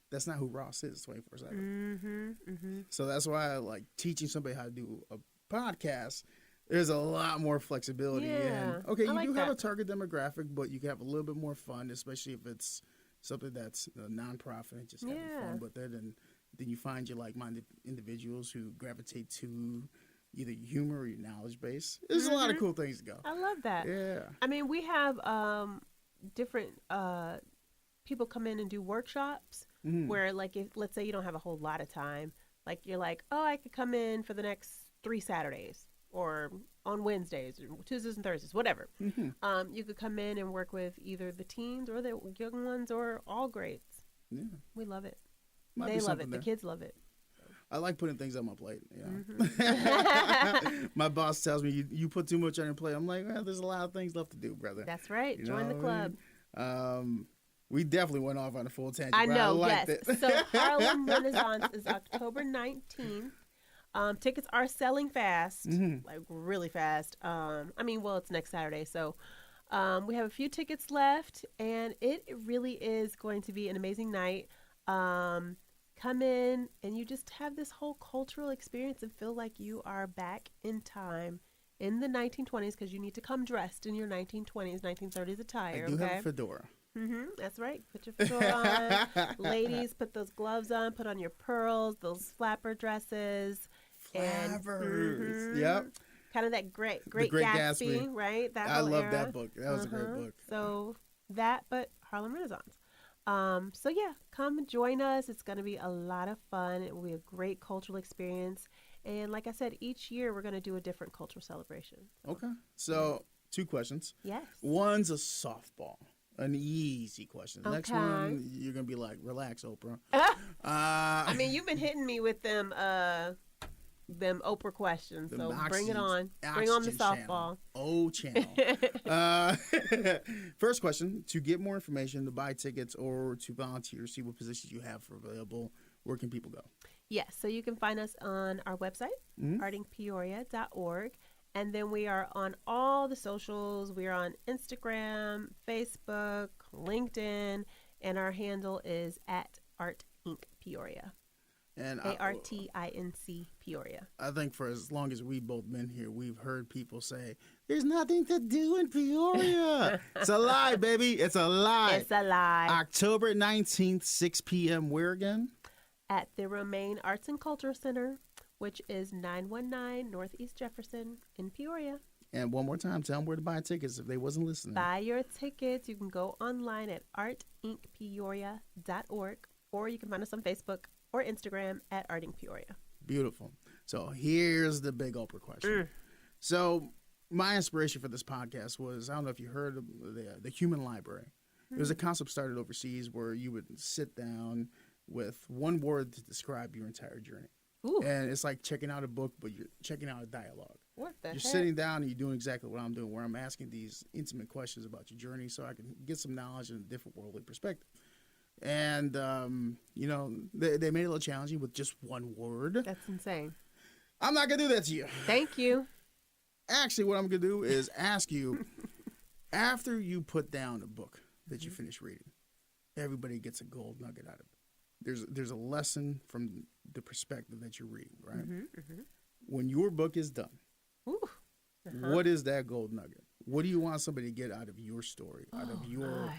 that's not who Ross is 24/7. So that's why I like teaching somebody how to do a podcast. There's a lot more flexibility. And, okay, you do have a target demographic, but you can have a little bit more fun, especially if it's something that's a nonprofit and just having fun with it. And then you find your like-minded individuals who gravitate to either humor or your knowledge base. There's a lot of cool things to go. I love that. Yeah. I mean, we have different people come in and do workshops where, like, if let's say you don't have a whole lot of time, like you're like, oh, I could come in for the next 3 Saturdays or on Wednesdays or Tuesdays and Thursdays, whatever. You could come in and work with either the teens or the young ones or all grades. Yeah. We love it. They love it. The kids love it. I like putting things on my plate. Yeah. My boss tells me you put too much on your plate. I'm like, well, there's a lot of things left to do, brother. That's right. Join the club. We definitely went off on a full tangent. I know. I yes. it. So Harlem Renaissance is October 19th. Tickets are selling fast, like really fast. I mean, well, it's next Saturday, so we have a few tickets left, and it really is going to be an amazing night. Come in, and you just have this whole cultural experience and feel like you are back in time in the 1920s, because you need to come dressed in your 1920s, 1930s attire. I do have a fedora. That's right. Put your fedora on. Ladies, put those gloves on. Put on your pearls, those flapper dresses. Flappers. Yep. Kind of that Great Gatsby, right? That I love era. that book. That was a great book. So that, but Harlem Renaissance. So yeah, come join us. It's going to be a lot of fun. It will be a great cultural experience. And like I said, each year we're going to do a different cultural celebration. Okay. So 2 questions. Yes. One's a softball. An easy question. The next one, you're going to be like, relax, Oprah. I mean, you've been hitting me with them them Oprah questions. The So Oxy- bring it on. Bring on the Oxygen softball. channel. First question: to get more information, to buy tickets, or to volunteer, see what positions you have available, where can people go? Yes, so you can find us on our website, artingpeoria.org. And then we are on all the socials. We are on Instagram, Facebook, LinkedIn, and our handle is at Art Inc. Peoria. And ARTINC Peoria. I think for as long as we've both been here, we've heard people say, there's nothing to do in Peoria. It's a lie, baby. It's a lie. It's a lie. October 19th, 6 p.m. Where again? At the Romain Arts and Culture Center, which is 919 Northeast Jefferson in Peoria. And one more time, tell them where to buy tickets if they wasn't listening. Buy your tickets. You can go online at artincpeoria.org, or you can find us on Facebook or Instagram at Art Inc. Peoria. Beautiful. So here's the big Oprah question. So my inspiration for this podcast was, I don't know if you heard of the Human Library. It was a concept started overseas where you would sit down with one word to describe your entire journey. Ooh. And it's like checking out a book, but you're checking out a dialogue. What the You're heck? sitting down and you're doing exactly what I'm doing, where I'm asking these intimate questions about your journey so I can get some knowledge and a different worldly perspective. And, you know, they made it a little challenging with just one word. That's insane. I'm not going to do that to you. Thank you. Actually, what I'm going to do is ask you, after you put down a book that you finish reading, everybody gets a gold nugget out of it. There's a lesson from the perspective that you're reading, right? When your book is done, Ooh. what is that gold nugget? What do you want somebody to get out of your story, out of your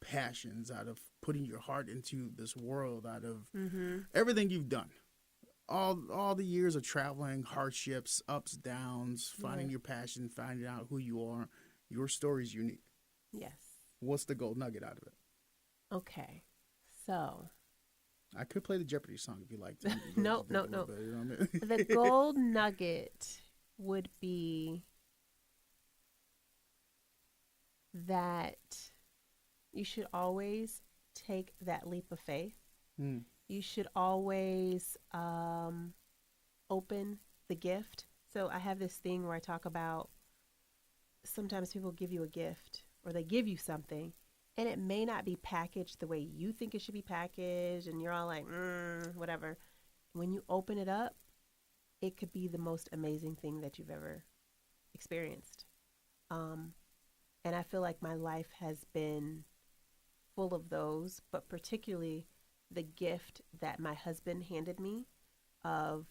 passions, out of putting your heart into this world, out of everything you've done? All the years of traveling, hardships, ups, downs, finding your passion, finding out who you are. Your story is unique. Yes. What's the gold nugget out of it? Okay. So. I could play the Jeopardy song if you like to. No. Bit, you know what I mean? The gold nugget would be that you should always take that leap of faith. You should always open the gift. So I have this thing where I talk about sometimes people give you a gift or they give you something and it may not be packaged the way you think it should be packaged and you're all like, whatever. When you open it up, it could be the most amazing thing that you've ever experienced. And I feel like my life has been full of those, but particularly the gift that my husband handed me of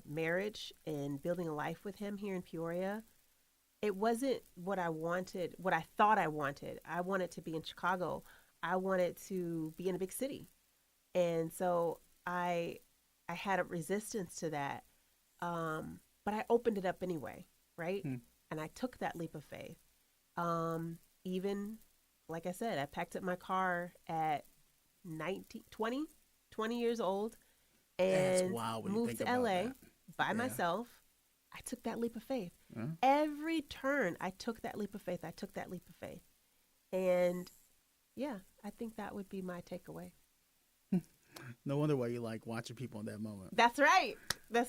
marriage and building a life with him here in Peoria. It wasn't what I wanted, what I thought I wanted. I wanted to be in Chicago. I wanted to be in a big city. And so I had a resistance to that. But I opened it up anyway, right? And I took that leap of faith. Even, like I said, I packed up my car at 20 years old and moved to LA by myself. I took that leap of faith. Every turn, I took that leap of faith. And yeah, I think that would be my takeaway. No wonder why you like watching people in that moment. That's right. I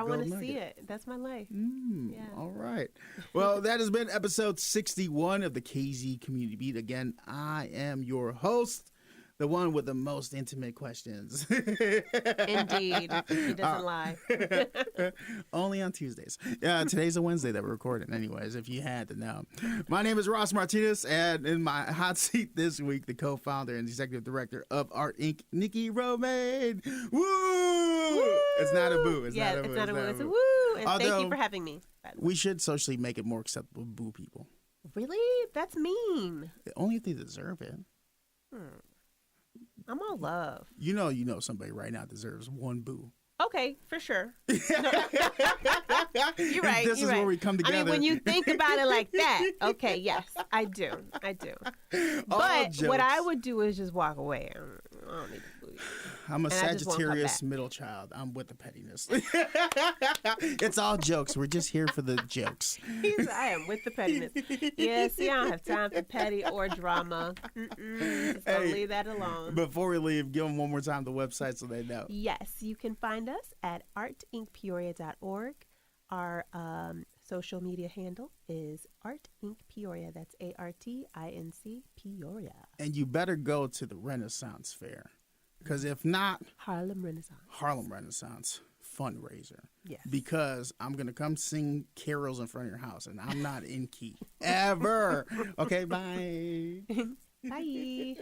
want to nugget. see it. That's my life. Yeah. All right. Well, that has been episode 61 of the KZ Community Beat. Again, I am your host, the one with the most intimate questions. Indeed. He doesn't lie. Only on Tuesdays. Today's a Wednesday that we're recording anyways, if you had to know. My name is Ross Martinez, and in my hot seat this week, the co-founder and executive director of Art Inc., Nikki Romain. Woo! It's not a boo. It's not a boo. It's a woo. And thank you for having me. We should socially make it more acceptable to boo people. Really? That's mean. Only if they deserve it. I'm all love. You know somebody right now deserves one boo. Okay, for sure. You're right. This is where we come together. I mean, when you think about it like that, okay, yes, I do. But what I would do is just walk away. I don't need to boo you. I'm a And I just won't come Sagittarius back. middle child. I'm with the pettiness. It's all jokes. We're just here for the jokes. I am with the pettiness. Yeah, see, I don't have time for petty or drama. Just gonna Hey, leave that alone. Before we leave, give them one more time the website so they know. Yes, you can find us at artincpeoria.org. Our social media handle is Art Inc. Peoria. That's ARTINC Peoria. And you better go to the Renaissance Fair. Because if not, Harlem Renaissance. Harlem Renaissance fundraiser. Yes. Because I'm going to come sing carols in front of your house, and I'm not in key. Ever. Okay, bye. Bye.